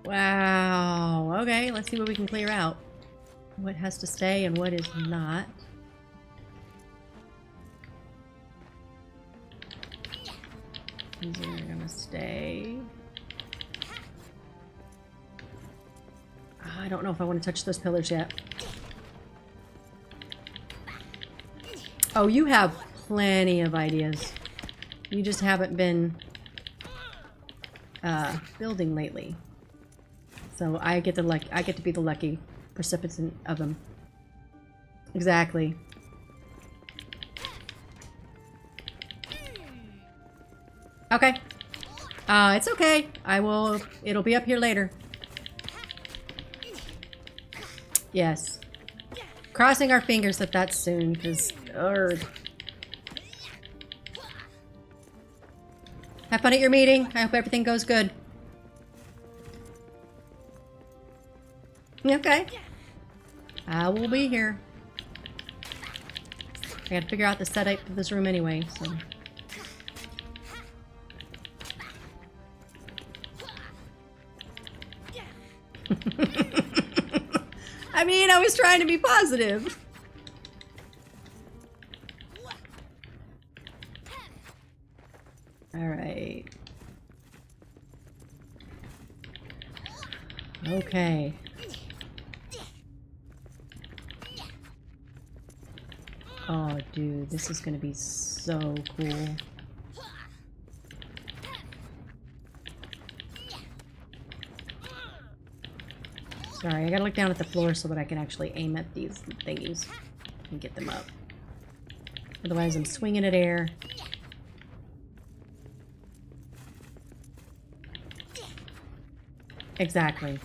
Wow. Okay, let's see what we can clear out. What has to stay and what is not. These are gonna stay. I don't know if I want to touch those pillars yet. Oh, you have plenty of ideas. You just haven't been building lately. So I get to be the lucky recipient of them. Exactly. Okay. It's okay. It'll be up here later. Yes. Crossing our fingers that that's soon, because... Have fun at your meeting. I hope everything goes good. Okay. I will be here. I gotta figure out the setup for this room anyway, so... I mean, I was trying to be positive. All right. Okay. Oh, dude, this is gonna be so cool. Sorry, I gotta look down at the floor so that I can actually aim at these thingies and get them up. Otherwise, I'm swinging at air. Exactly.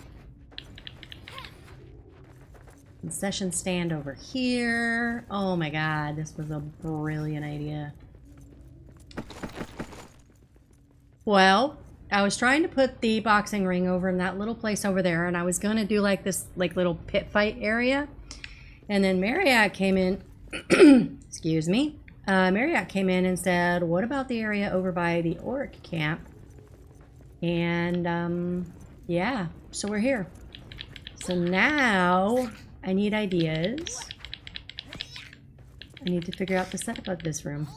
Concession stand over here. Oh my god, this was a brilliant idea. Well, I was trying to put the boxing ring over in that little place over there, and I was gonna do like this little pit fight area. And then Marriott came in, excuse me, Marriott came in and said, what about the area over by the orc camp? And yeah, so we're here. So now I need ideas. I need to figure out the setup of this room.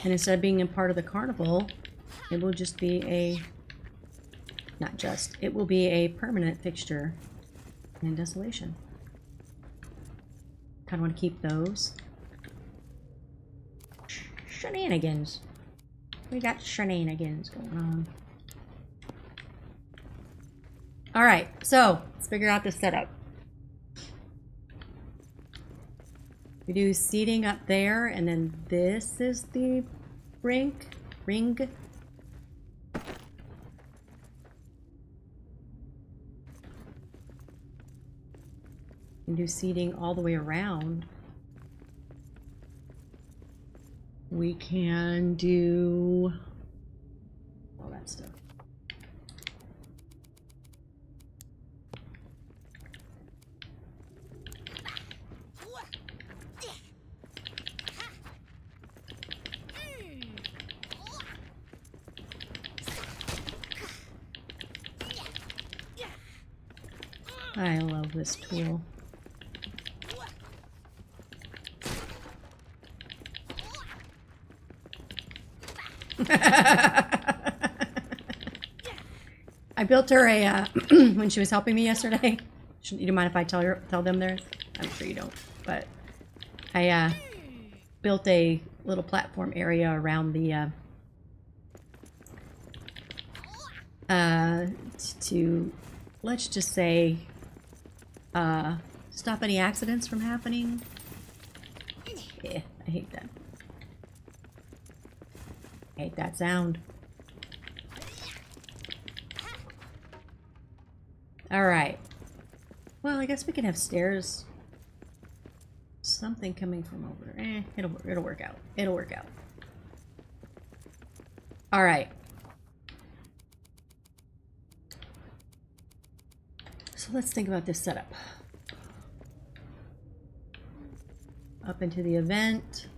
And instead of being a part of the carnival, it will just be a, not just, it will be a permanent fixture in Desolation. Kind of want to keep those. Shenanigans. We got shenanigans going on. Alright, so let's figure out the setup. We do seating up there, and then this is the ring. And do seating all the way around. We can do all that stuff. I love this tool. I built her a when she was helping me yesterday. You don't mind if I tell them theirs? I'm sure you don't, but I built a little platform area around the to let's just say stop any accidents from happening. Yeah, I hate that. I hate that sound. Alright. Well, I guess we can have stairs. Something coming from over there. It'll work out. It'll work out. Alright. So let's think about this setup. Up into the event.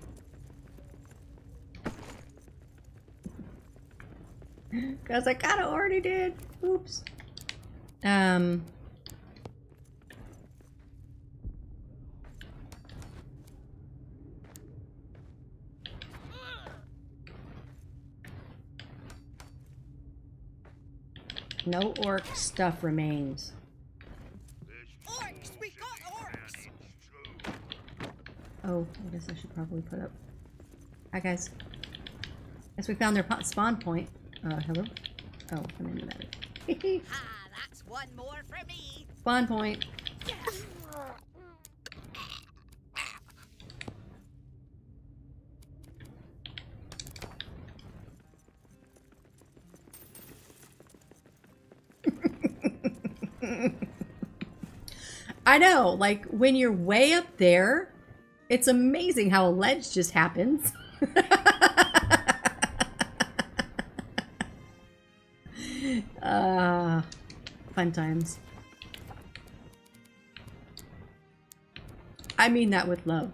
Because I kind of already did. Oops. No orc stuff remains. Orcs! We got orcs! Oh, I guess I should probably put up. Hi guys. Guess we found their spawn point. Hello? Oh, I'm into that. Ah, that's one more for me. Spawn point. I know, like when you're way up there, it's amazing how a ledge just happens. Fun times. I mean that with love,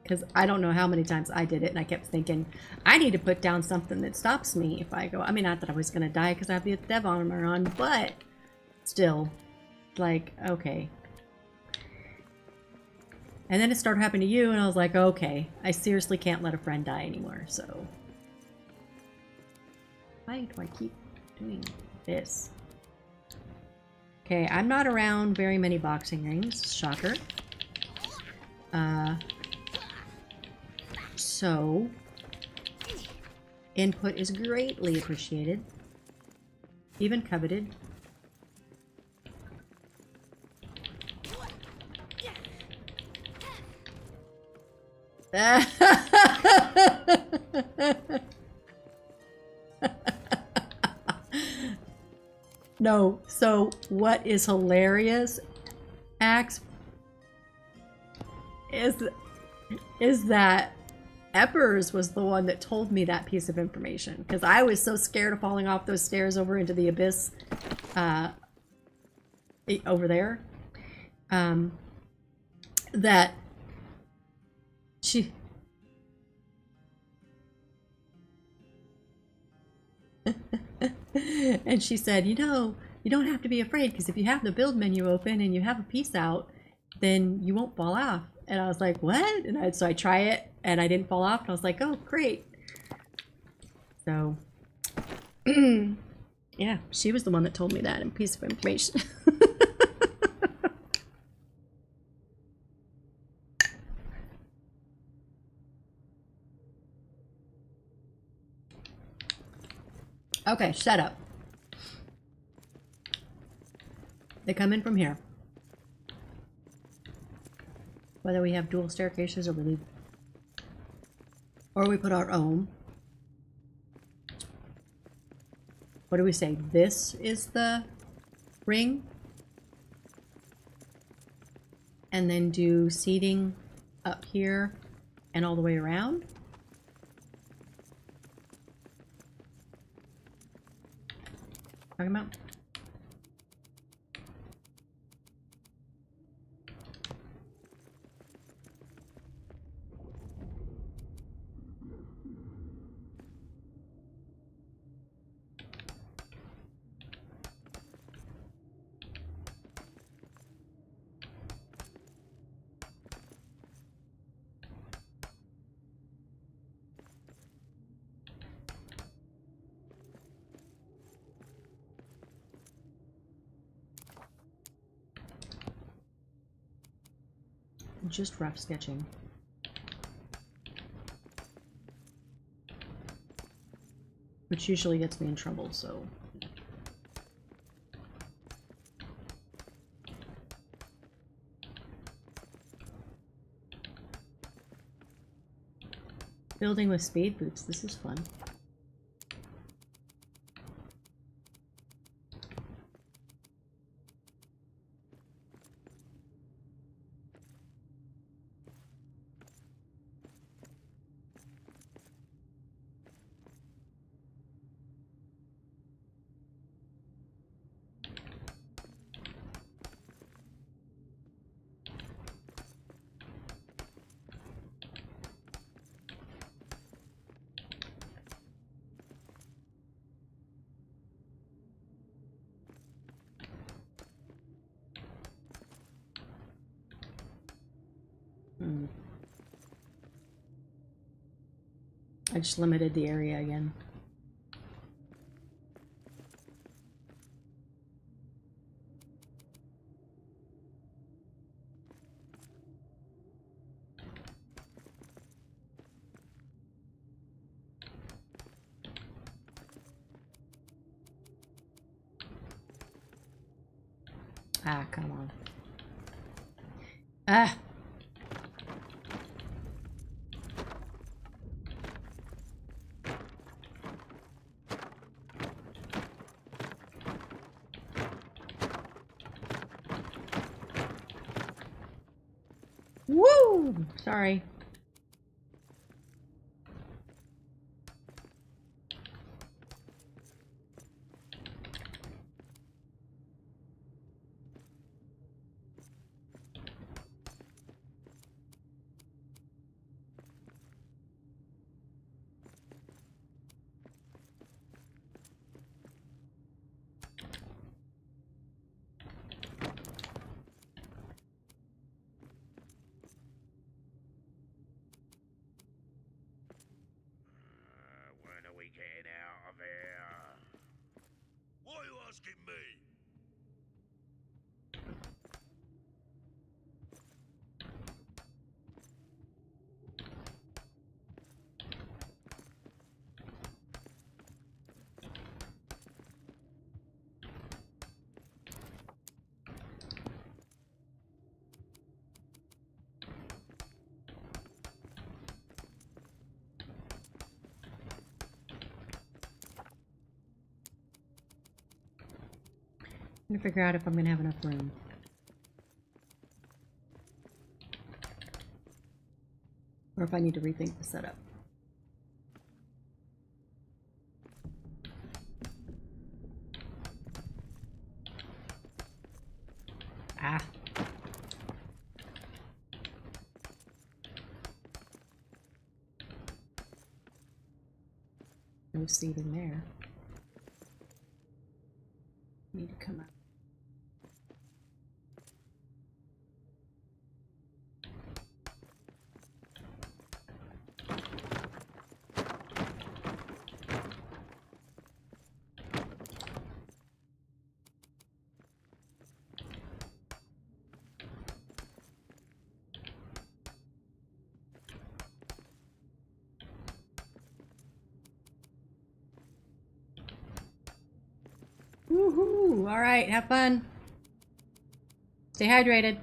because I don't know how many times I did it and I kept thinking, I need to put down something that stops me if I go. I mean, not that I was going to die because I have the dev armor on, but still, like, okay. And then it started happening to you, and I was like, okay, I seriously can't let a friend die anymore, so. Why do I keep doing this? Okay, I'm not around very many boxing rings. Shocker. So, input is greatly appreciated. Even coveted. No, so what is hilarious, Axe, is that Eppers was the one that told me that piece of information, because I was so scared of falling off those stairs over into the abyss over there, that She... And she said, you know, you don't have to be afraid because if you have the build menu open and you have a piece out, then you won't fall off. And I was like, what? And so I try it and I didn't fall off. And I was like, oh, great. So, yeah, she was the one that told me that piece of information. Okay, shut up. They come in from here. Whether we have dual staircases or we put our own. What do we say? This is the ring. And then do seating up here and all the way around. Talking about? Just rough sketching. Which usually gets me in trouble, so... Building with spade boots, this is fun. I just limited the area again. Ah, come on. Ah! Woo! Sorry. When are we getting out of here? Why are you asking me? I'm gonna figure out if I'm gonna have enough room. Or if I need to rethink the setup. Ah. no seating there. Need to come out. Woohoo! All right, have fun. Stay hydrated.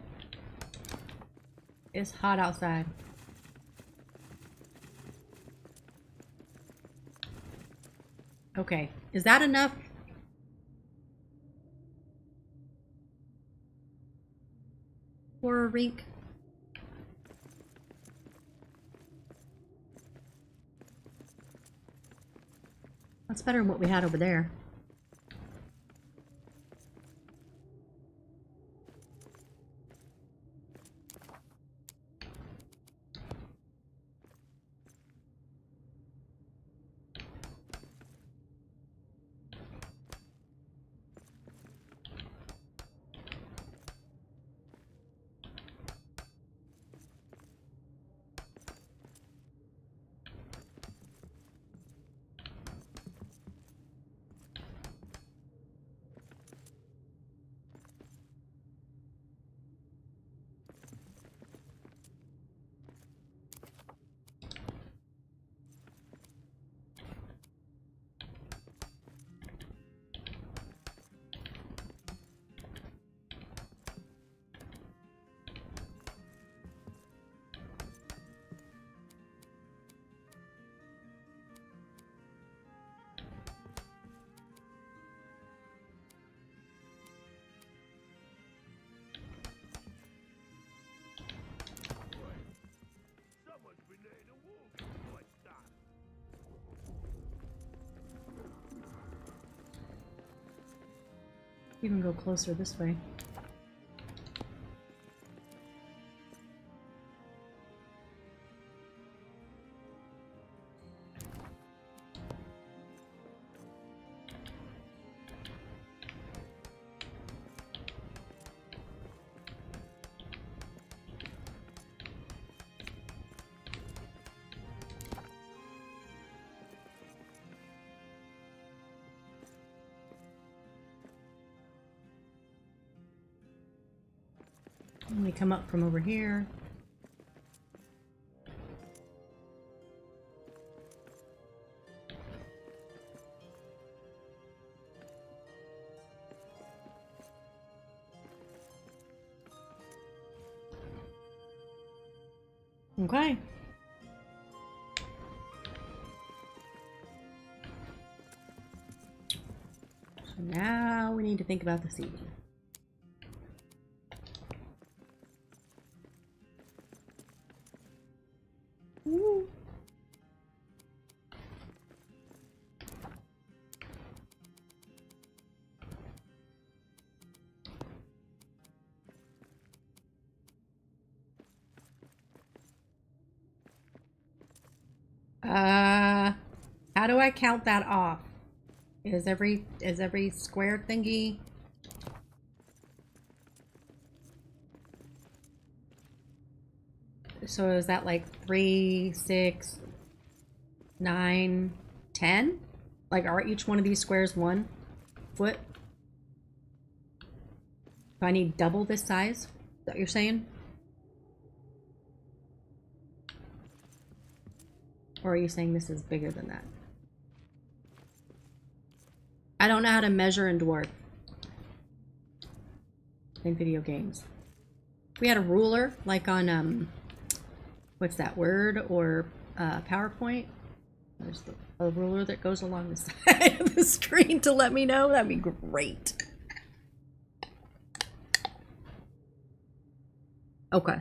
It's hot outside. Okay, is that enough? For a rink? That's better than what we had over there. Even go closer this way. And we come up from over here. Okay. So now we need to think about the seating. Woo. How do I count that off? Is every square thingy? So is that like 3, 6, 9, 10? Like, are each one of these squares 1 foot? Do I need double this size? Is that what you're saying? Or are you saying this is bigger than that? I don't know how to measure in dwarf in video games. If we had a ruler, like on what's that word, or PowerPoint, there's a ruler that goes along the side of the screen to let me know. That'd be great. Okay.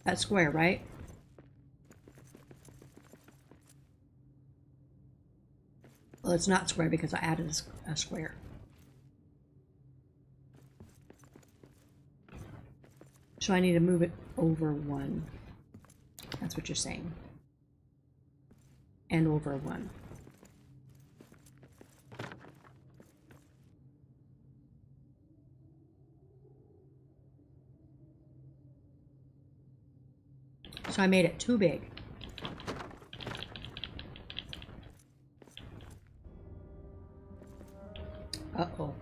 That's square, right? Well, it's not square because I added a square. So I need to move it over 1. That's what you're saying. And over 1. So I made it too big. Uh-oh.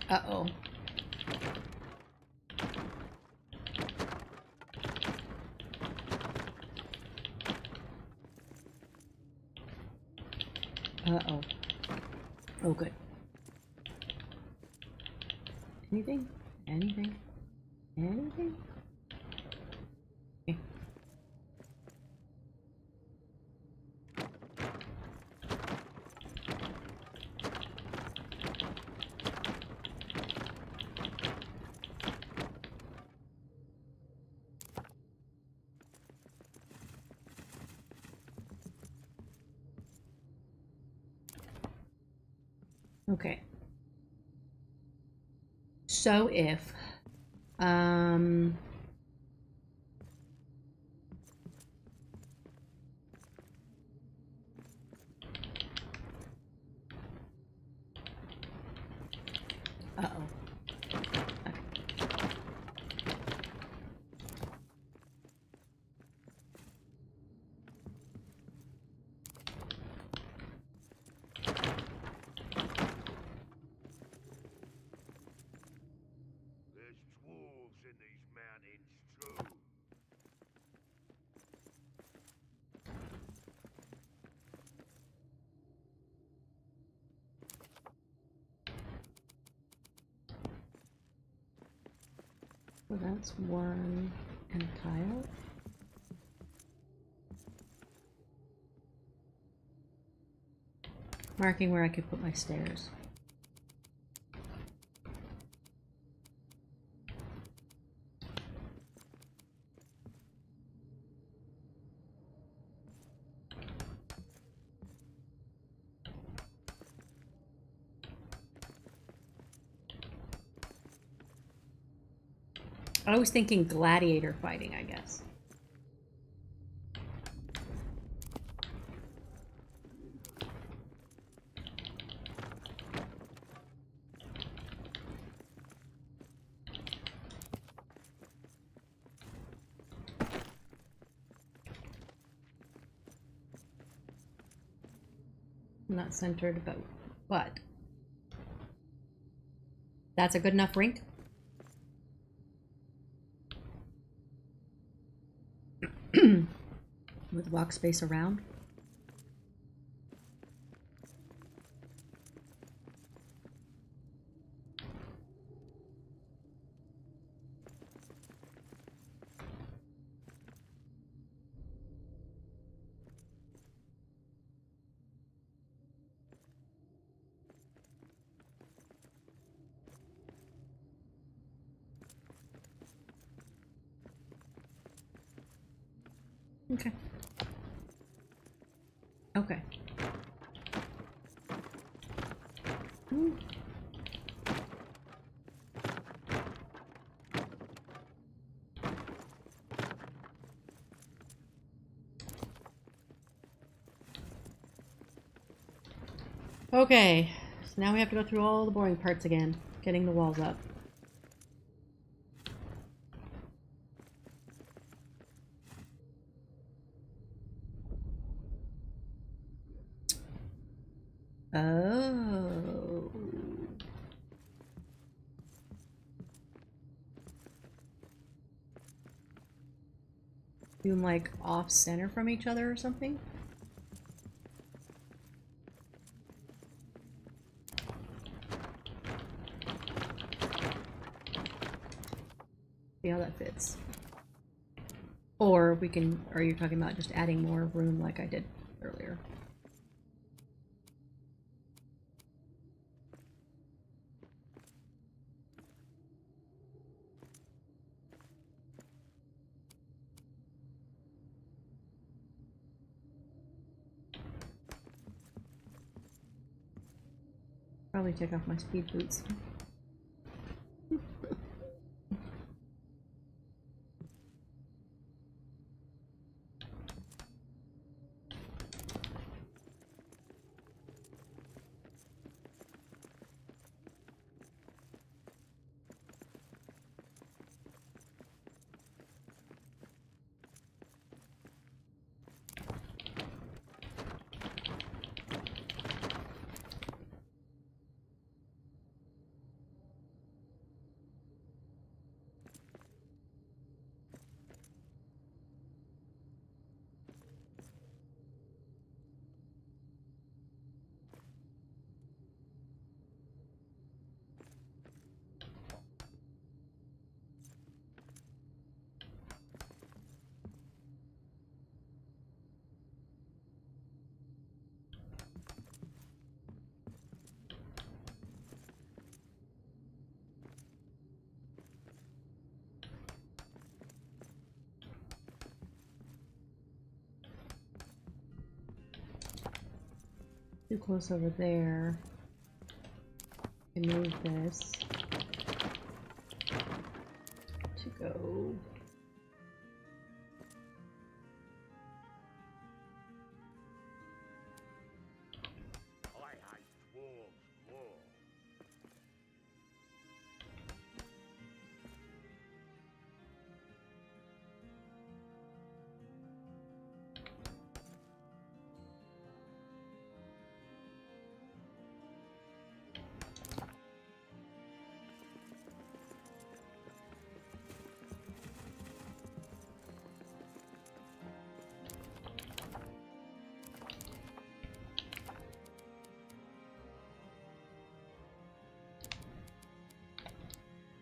Uh-oh. Uh-oh. Oh, good. Anything? Anything? Anything? Okay. Okay. So if uh-oh. Okay. There's dwarves in these mountains too. So that's 1 and a tile. Marking where I could put my stairs. I was thinking gladiator fighting, I guess. Not centered, but that's a good enough rink. With walk space around. Okay. Okay. Ooh. Okay, so now we have to go through all the boring parts again, getting the walls up. Oh. Do them like off center from each other or something? See how that fits. Or we can, or you're talking about just adding more room like I did earlier. Probably take off my speed boots. Too close over there. And move this to go. I hate dwarves more.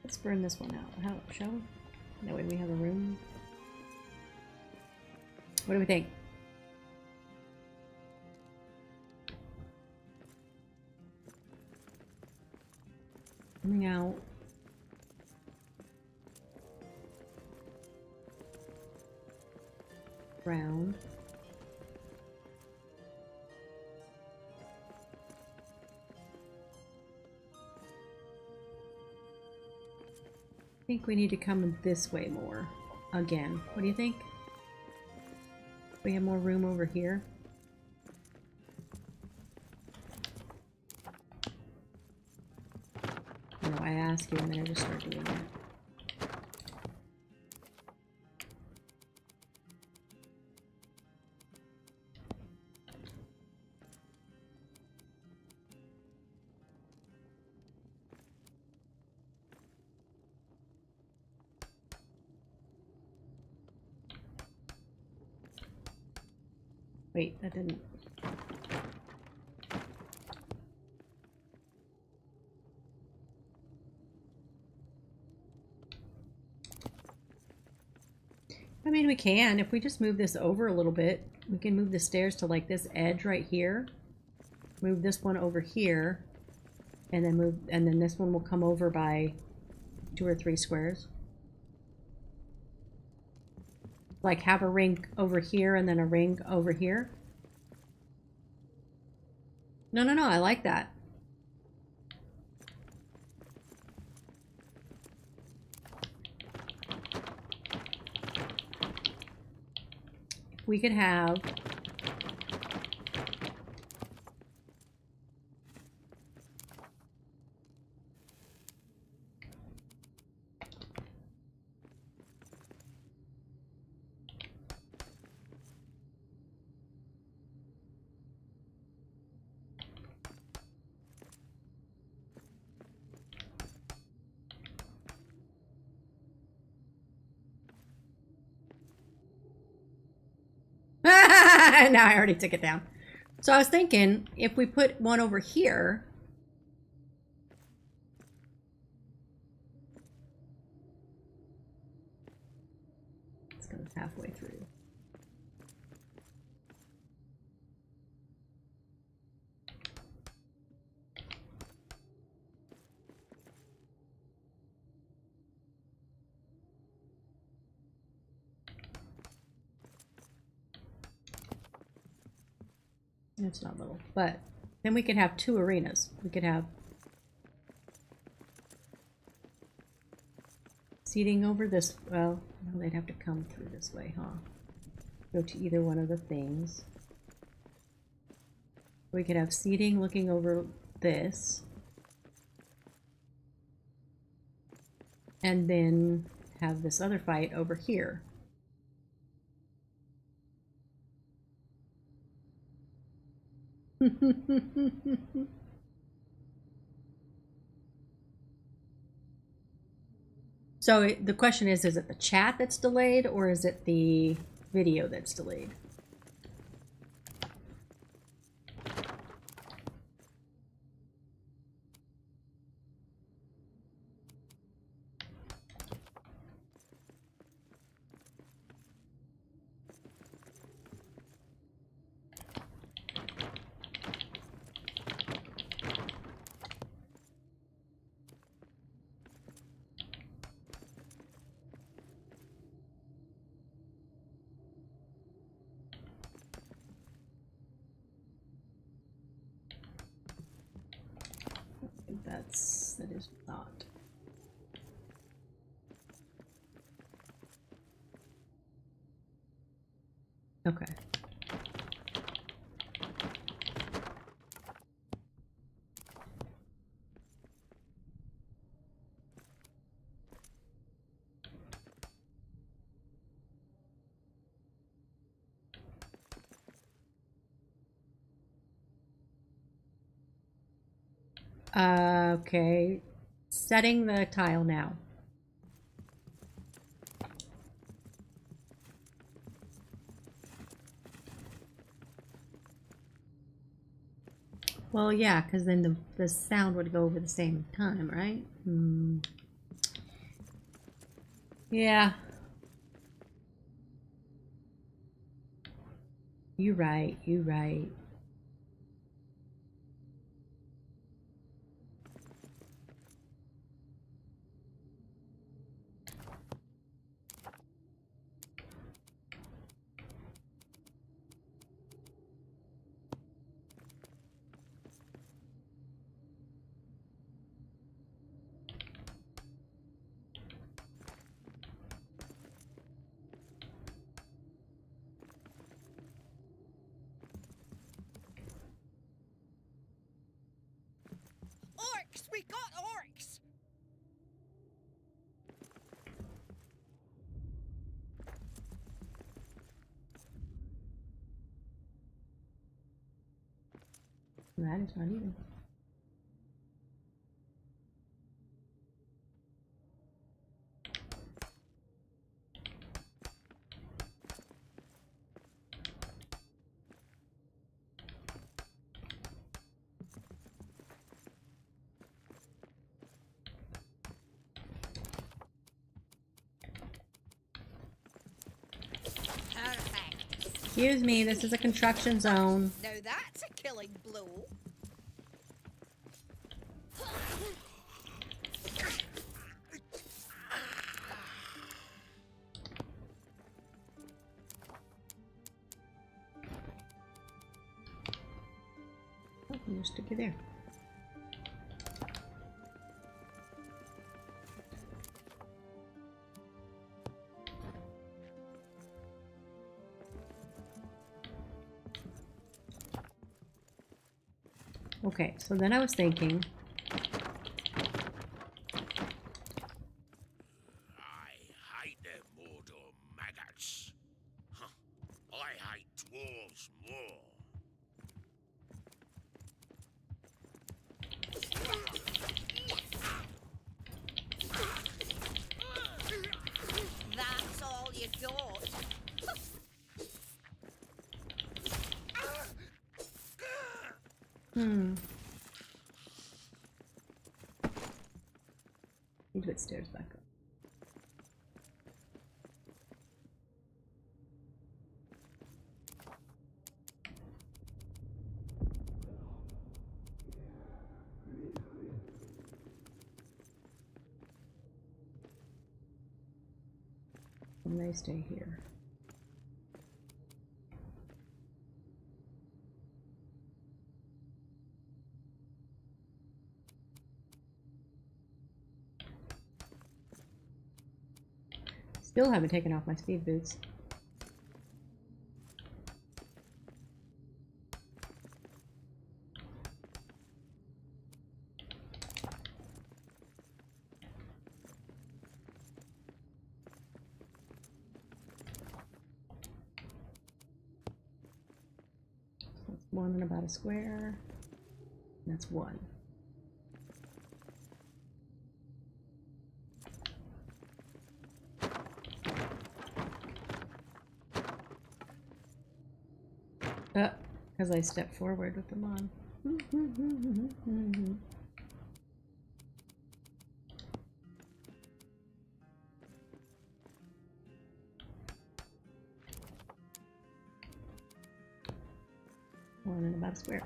Let's burn this one out. How shall we? That way we have a room. What do we think? Coming out. Round. I think we need to come this way more. Again. What do you think? We have more room over here. I know I ask you and then I just start doing it. Wait, that didn't. I mean, we can. If we just move this over a little bit, we can move the stairs to like this edge right here. Move this one over here. And then this one will come over by 2 or 3 squares. Like have a ring over here and then a ring over here. No, I like that. We could have no, I already took it down. So I was thinking if we put one over here. It's going halfway through. It's not little, but then we could have 2 arenas. We could have seating over this. Well, they'd have to come through this way, huh? Go to either one of the things. We could have seating looking over this. And then have this other fight over here. So the question is it the chat that's delayed or is it the video that's delayed? is not. Okay. Okay. Setting the tile now. Well, yeah, because then the sound would go over the same time, right? Hmm. Yeah. You're right, you're right. Orcs! We got orcs! That is not even. Perfect. Excuse me, this is a construction zone. Now that's a killing blow. Oh, you just stick it there. Okay, so then I was thinking, I hate them mortal maggots. Huh. I hate dwarves more. That's all you got. need to put stairs back up. And they stay here. Still haven't taken off my speed boots. So that's one and about a square. That's one. Because I stepped forward with them on. One and about a square.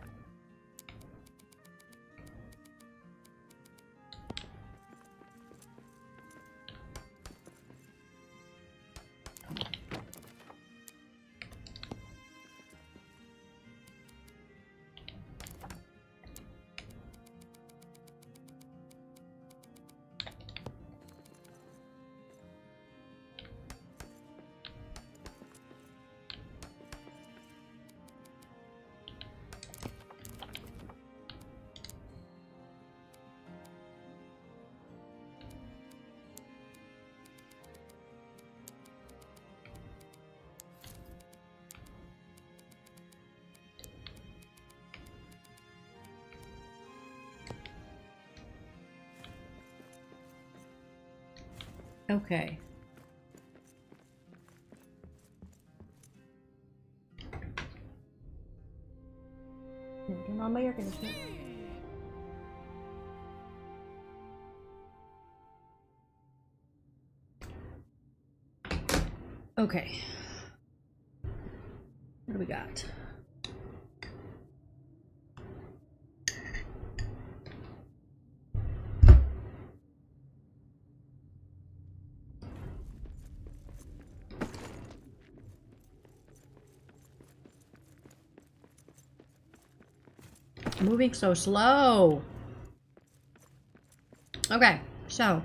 Okay. Turn on my air conditioner. Okay. What do we got? Moving so slow. Okay, so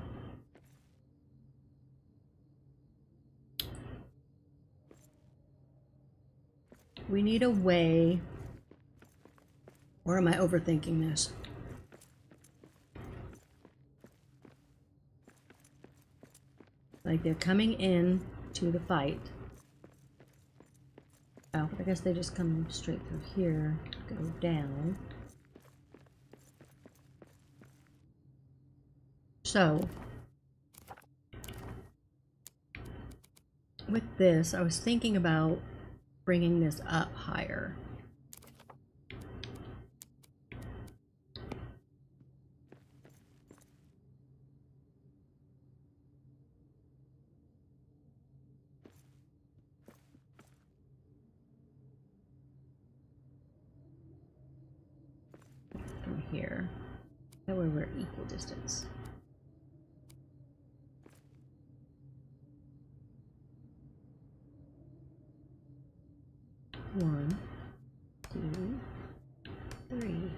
we need a way, or am I overthinking this? Like they're coming in to the fight. Oh, I guess they just come straight through here, go down. So, with this, I was thinking about bringing this up higher. From here. That way we're equal distance. One, two, three.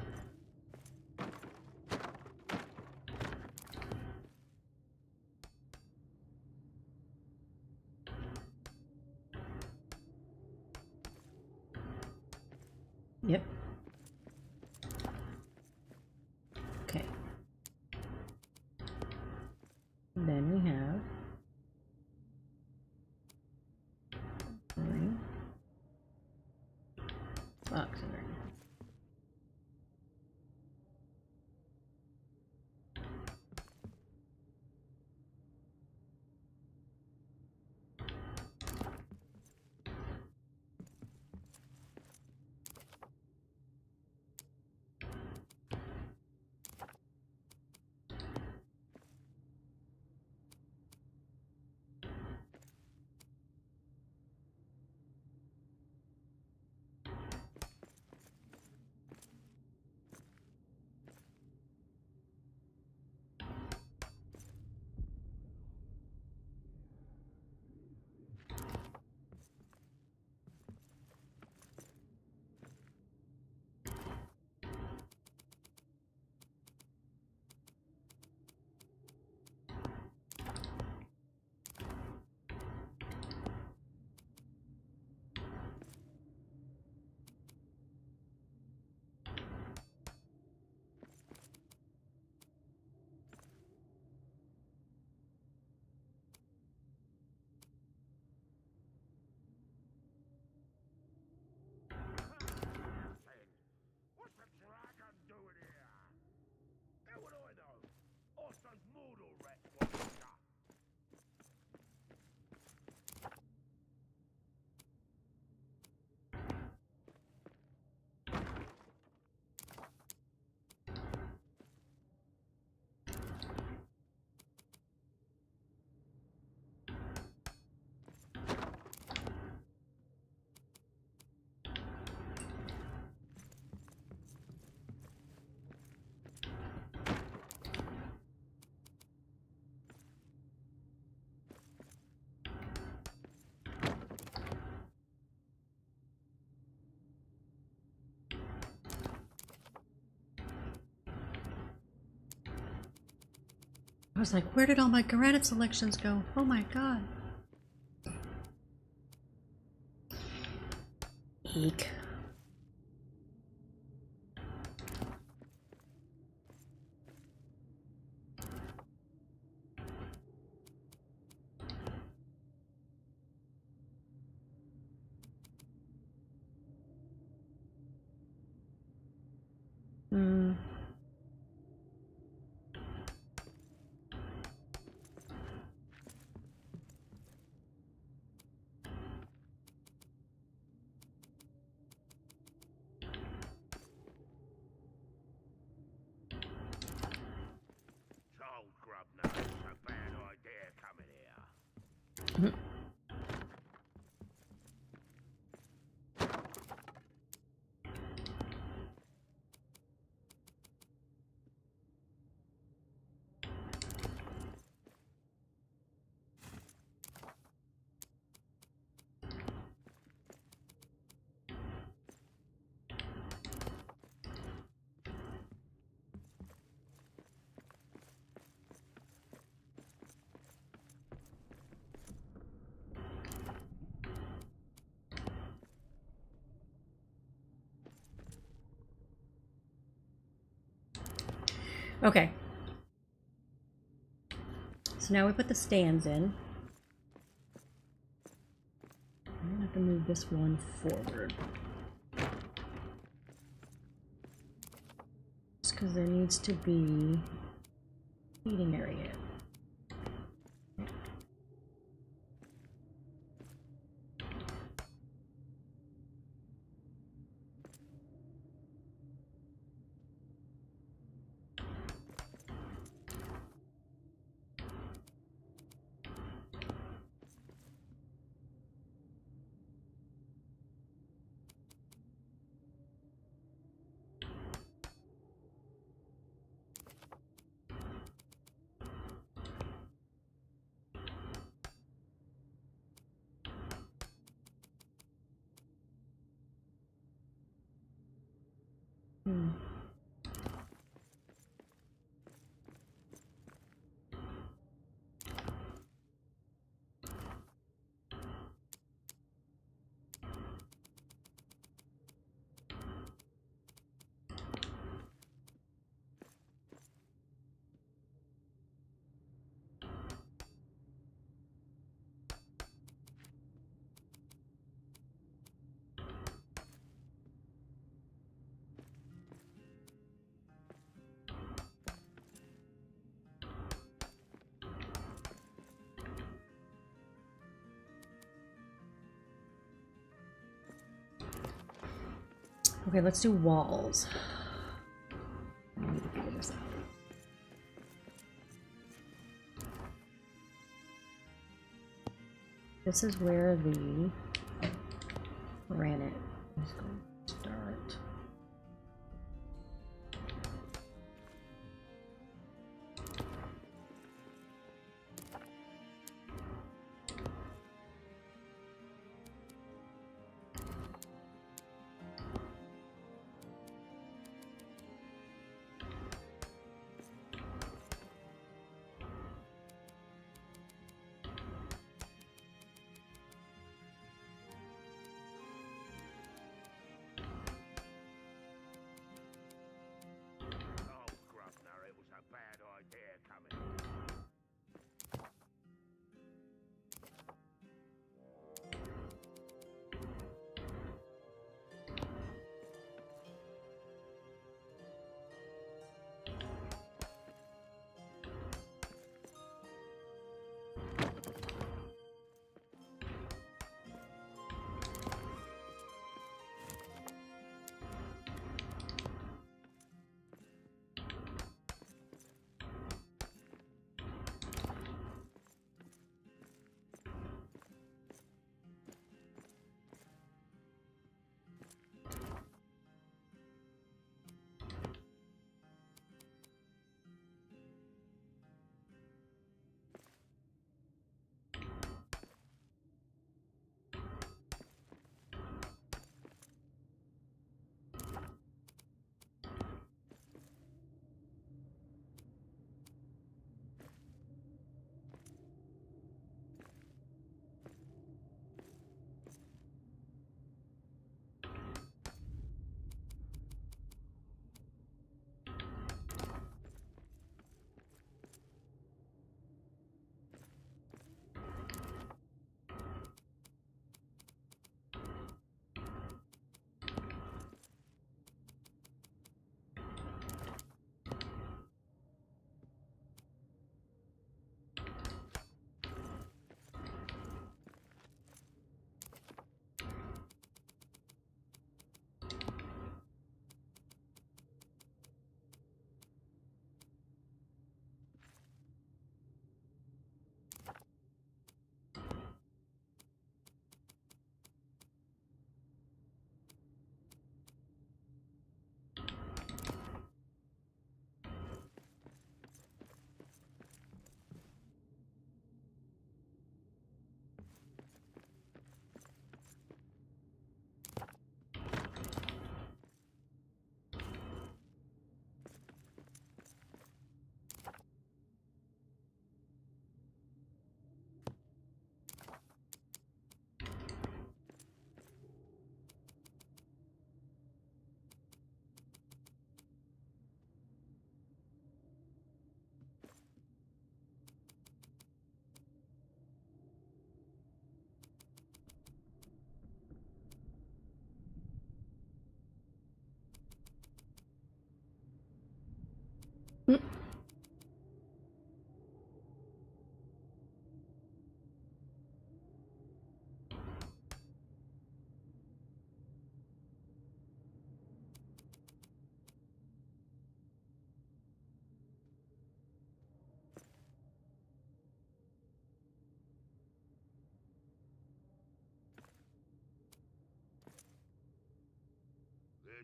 Yep. Okay. And then we have ring, box and ring. What's the dragon doing here? How would I know? Austin's mortal rat monster. I was like, where did all my granite selections go? Oh my god. Eek. Hmm. Okay. So now we put the stands in. I'm gonna have to move this one forward. Just because there needs to be a eating area. Okay, let's do walls. I need to figure this out. This is where the granite is going to start.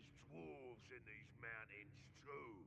There's dwarves in these mountains too.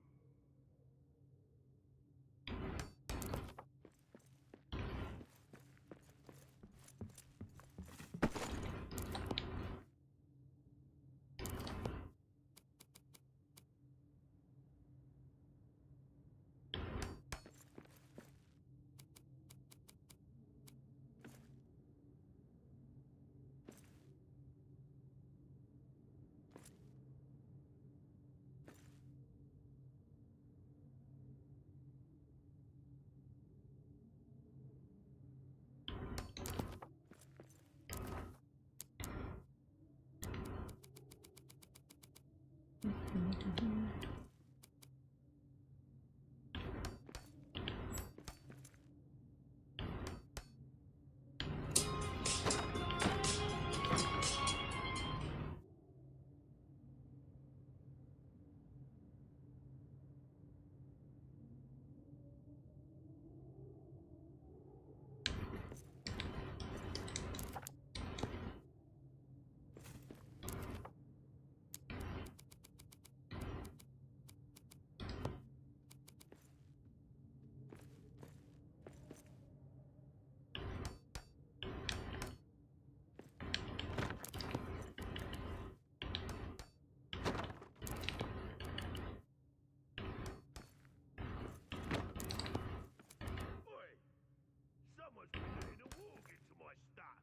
Oi! Someone's been letting a walk into my stuff.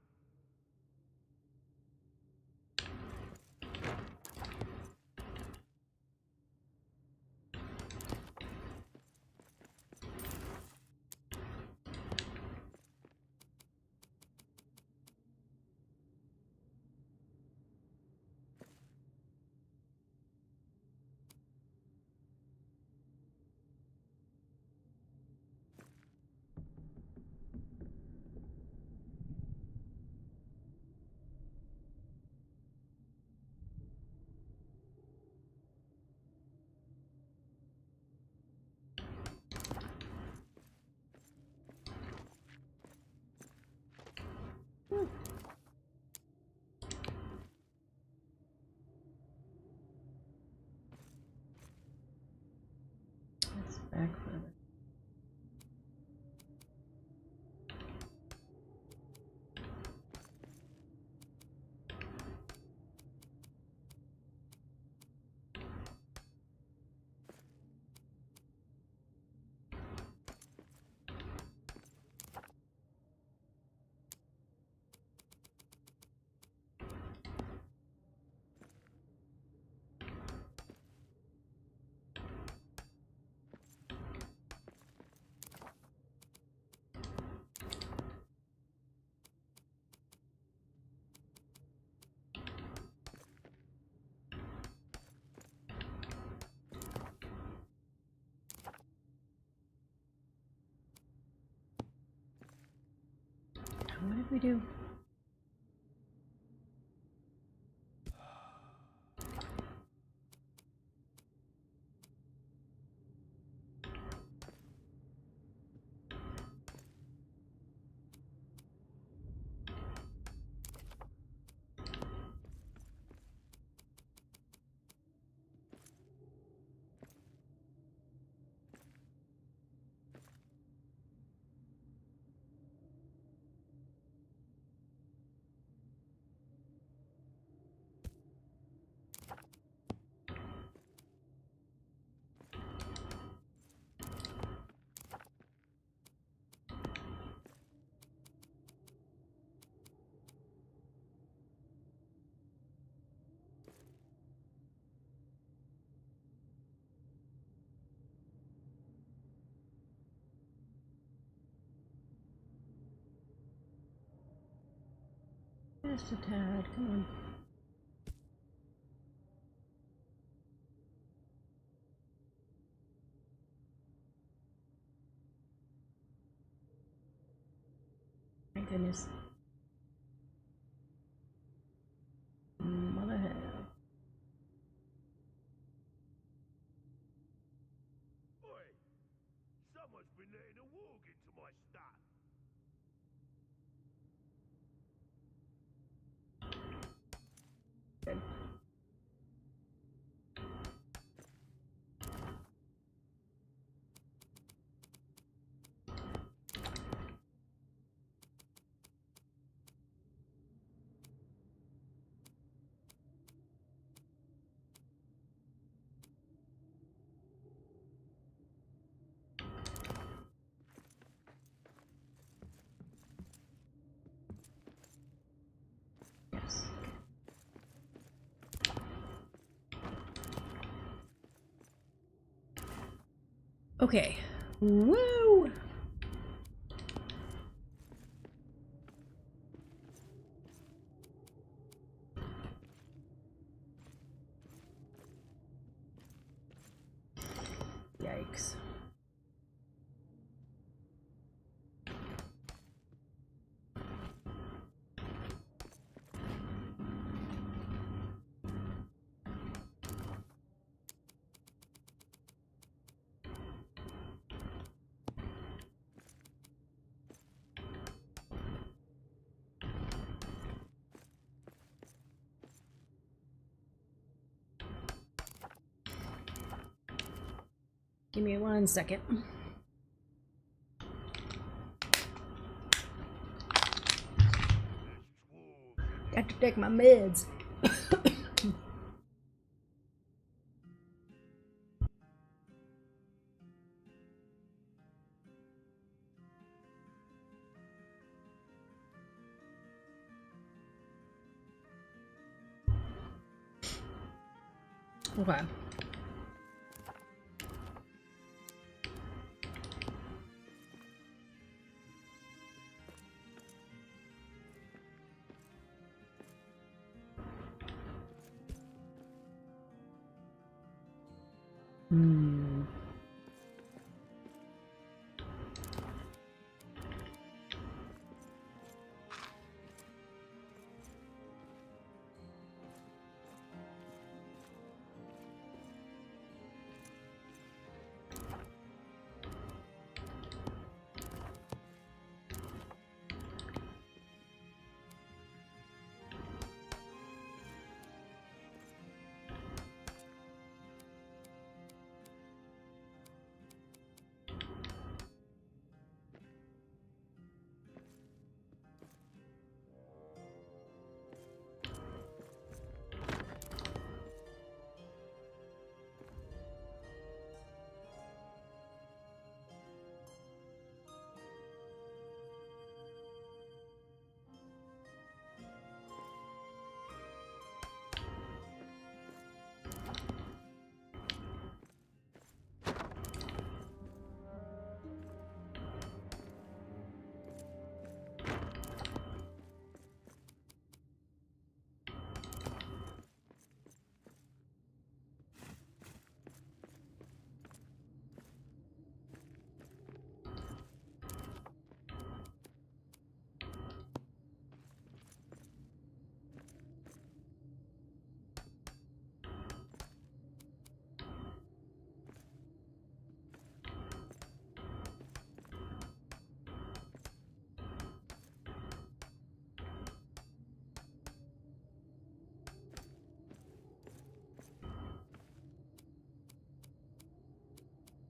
That's back further. What did we do? Just a tad, come on. My goodness. Mother hell. Oi! Someone's been letting a walk into my stuff. Good. Okay. Woo! Yikes. Give me 1 second. Got to take my meds. Okay. Hmm.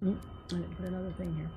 I didn't put another thing here.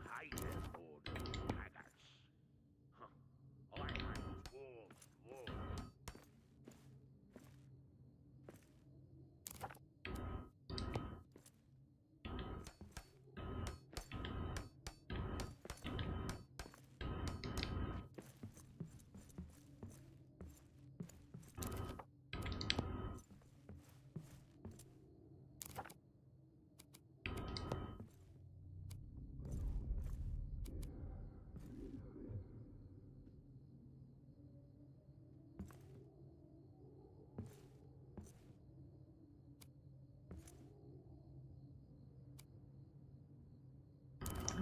I hate them border maggots. Huh. I hate wolves more.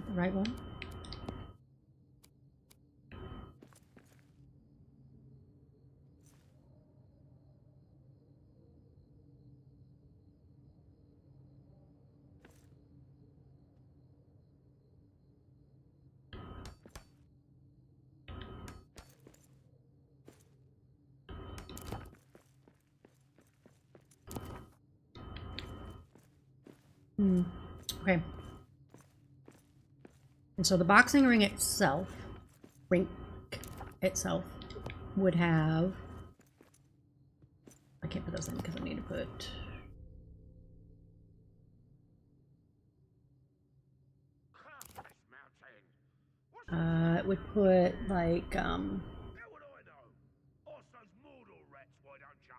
The right one. Okay. And so the boxing ring itself, rink itself, would have. I can't put those in because I need to put. It would put like How would I know? Ask those mortal rats, why don't ya?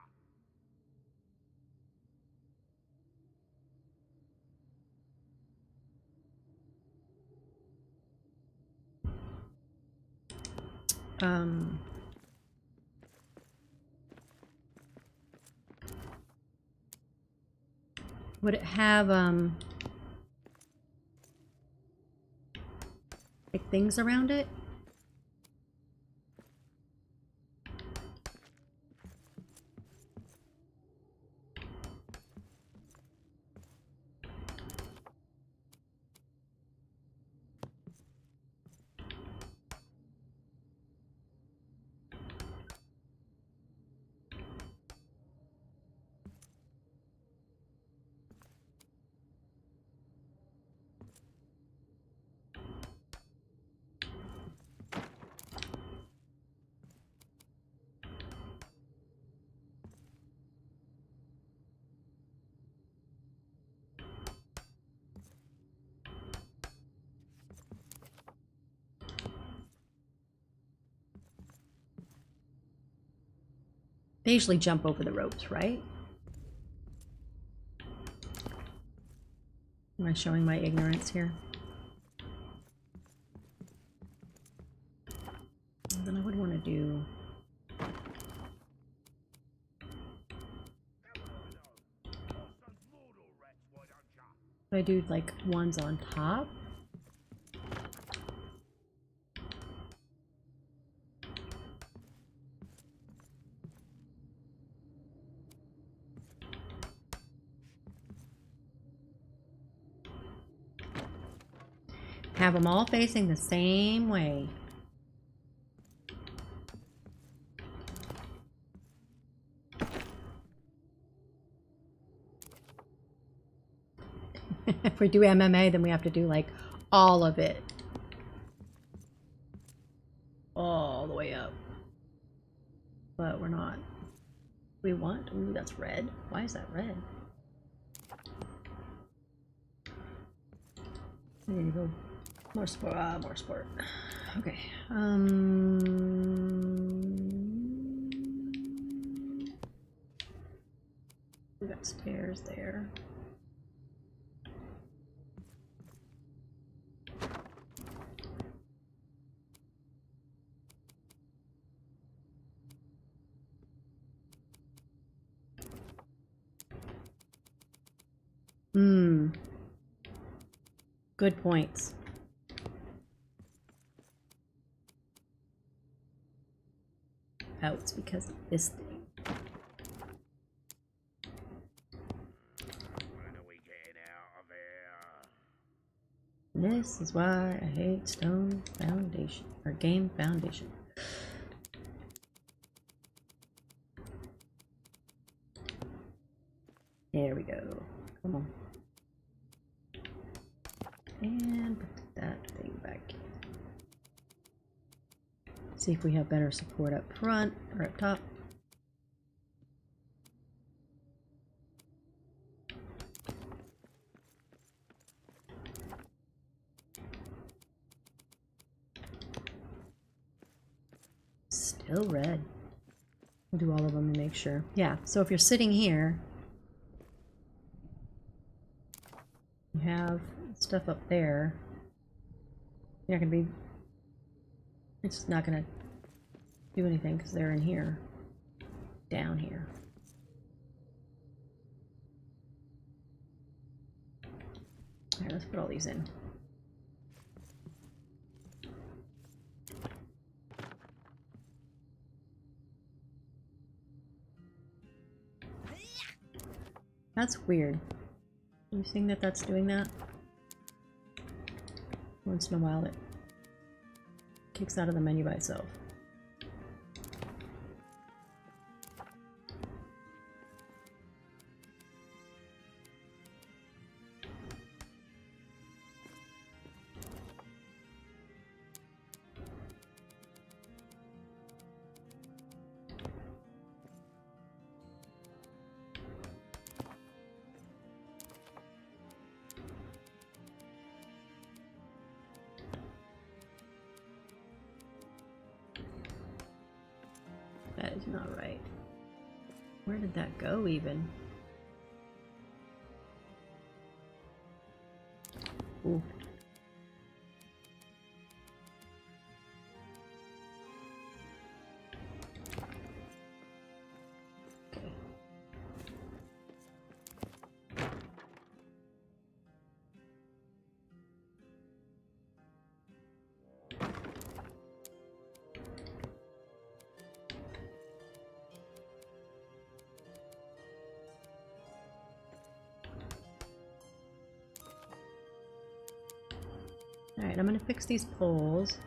um would it have like things around it? They usually jump over the ropes, right? Am I showing my ignorance here? Then I would want to do. I do like ones on top. Have them all facing the same way. If we do MMA, then we have to do like all of it. All the way up. But we're not. We want. Ooh, that's red. Why is that red? I need to go more sport. More sport. Okay. We got stairs there. Good points. Oh, it's because of this thing. When are we getting out of here? This is why I hate Stone Foundation, or Game Foundation. There we go. Come on. And put that thing back in. See if we have better support up front or up top. Still red. We'll do all of them to make sure. Yeah, so if you're sitting here, you have stuff up there. You're not gonna be. It's not gonna do anything because they're in here. Down here. Alright, let's put all these in. That's weird. You think that that's doing that? Once in a while it kicks out of the menu by itself. That is not right. Where did that go even? Ooh. Okay. Alright, I'm gonna fix these poles.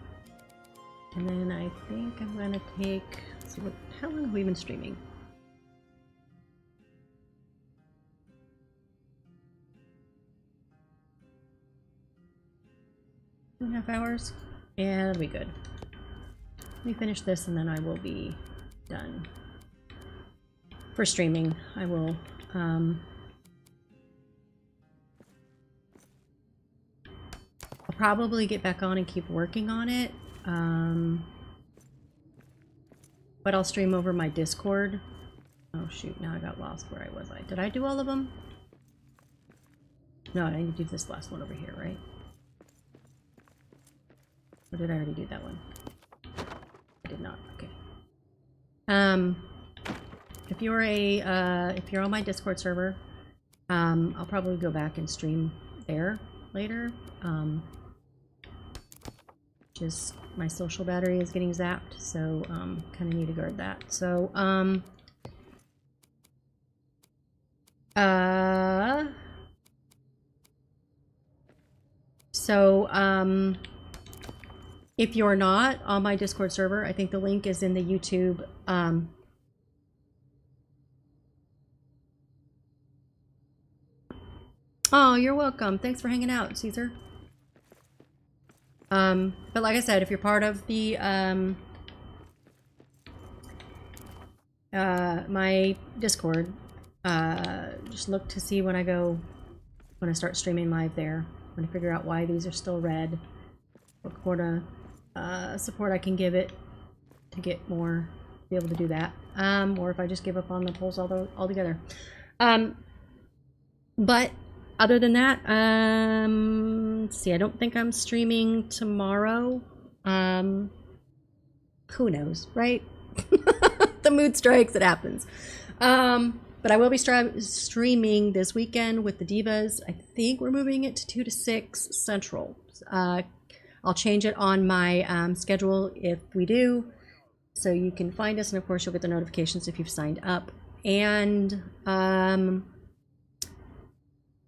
And then I think I'm gonna take... So what, how long have we been streaming? 2.5 hours? Yeah, that'll be good. Let me finish this and then I will be done. For streaming, I will... I'll probably get back on and keep working on it. But I'll stream over my Discord. Oh shoot, now I got lost. Where was I? Did I do all of them? No, I need to do this last one over here, right? Or did I already do that one? I did not. Okay. If you're on my Discord server, I'll probably go back and stream there later. Just my social battery is getting zapped, so kind of need to guard that. So if you're not on my Discord server, I think the link is in the YouTube Oh, you're welcome. Thanks for hanging out, Caesar. But like I said, if you're part of the my Discord, just look to see when I start streaming live there. I'm gonna figure out why these are still red, what kind of support I can give it to get more, be able to do that, or if I just give up on the polls altogether. But other than that, let's see, I don't think I'm streaming tomorrow. Who knows, right? The mood strikes, it happens. But I will be streaming this weekend with the Divas. I think we're moving it to 2 to 6 Central. I'll change it on my schedule if we do, so you can find us, and of course you'll get the notifications if you've signed up. And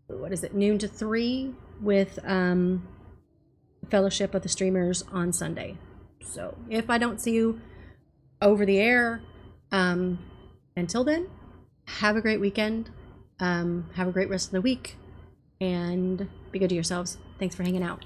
what is it, noon to 3 with Fellowship of the Streamers on Sunday. So if I don't see you over the air until then, have a great weekend, have a great rest of the week, and be good to yourselves. Thanks for hanging out.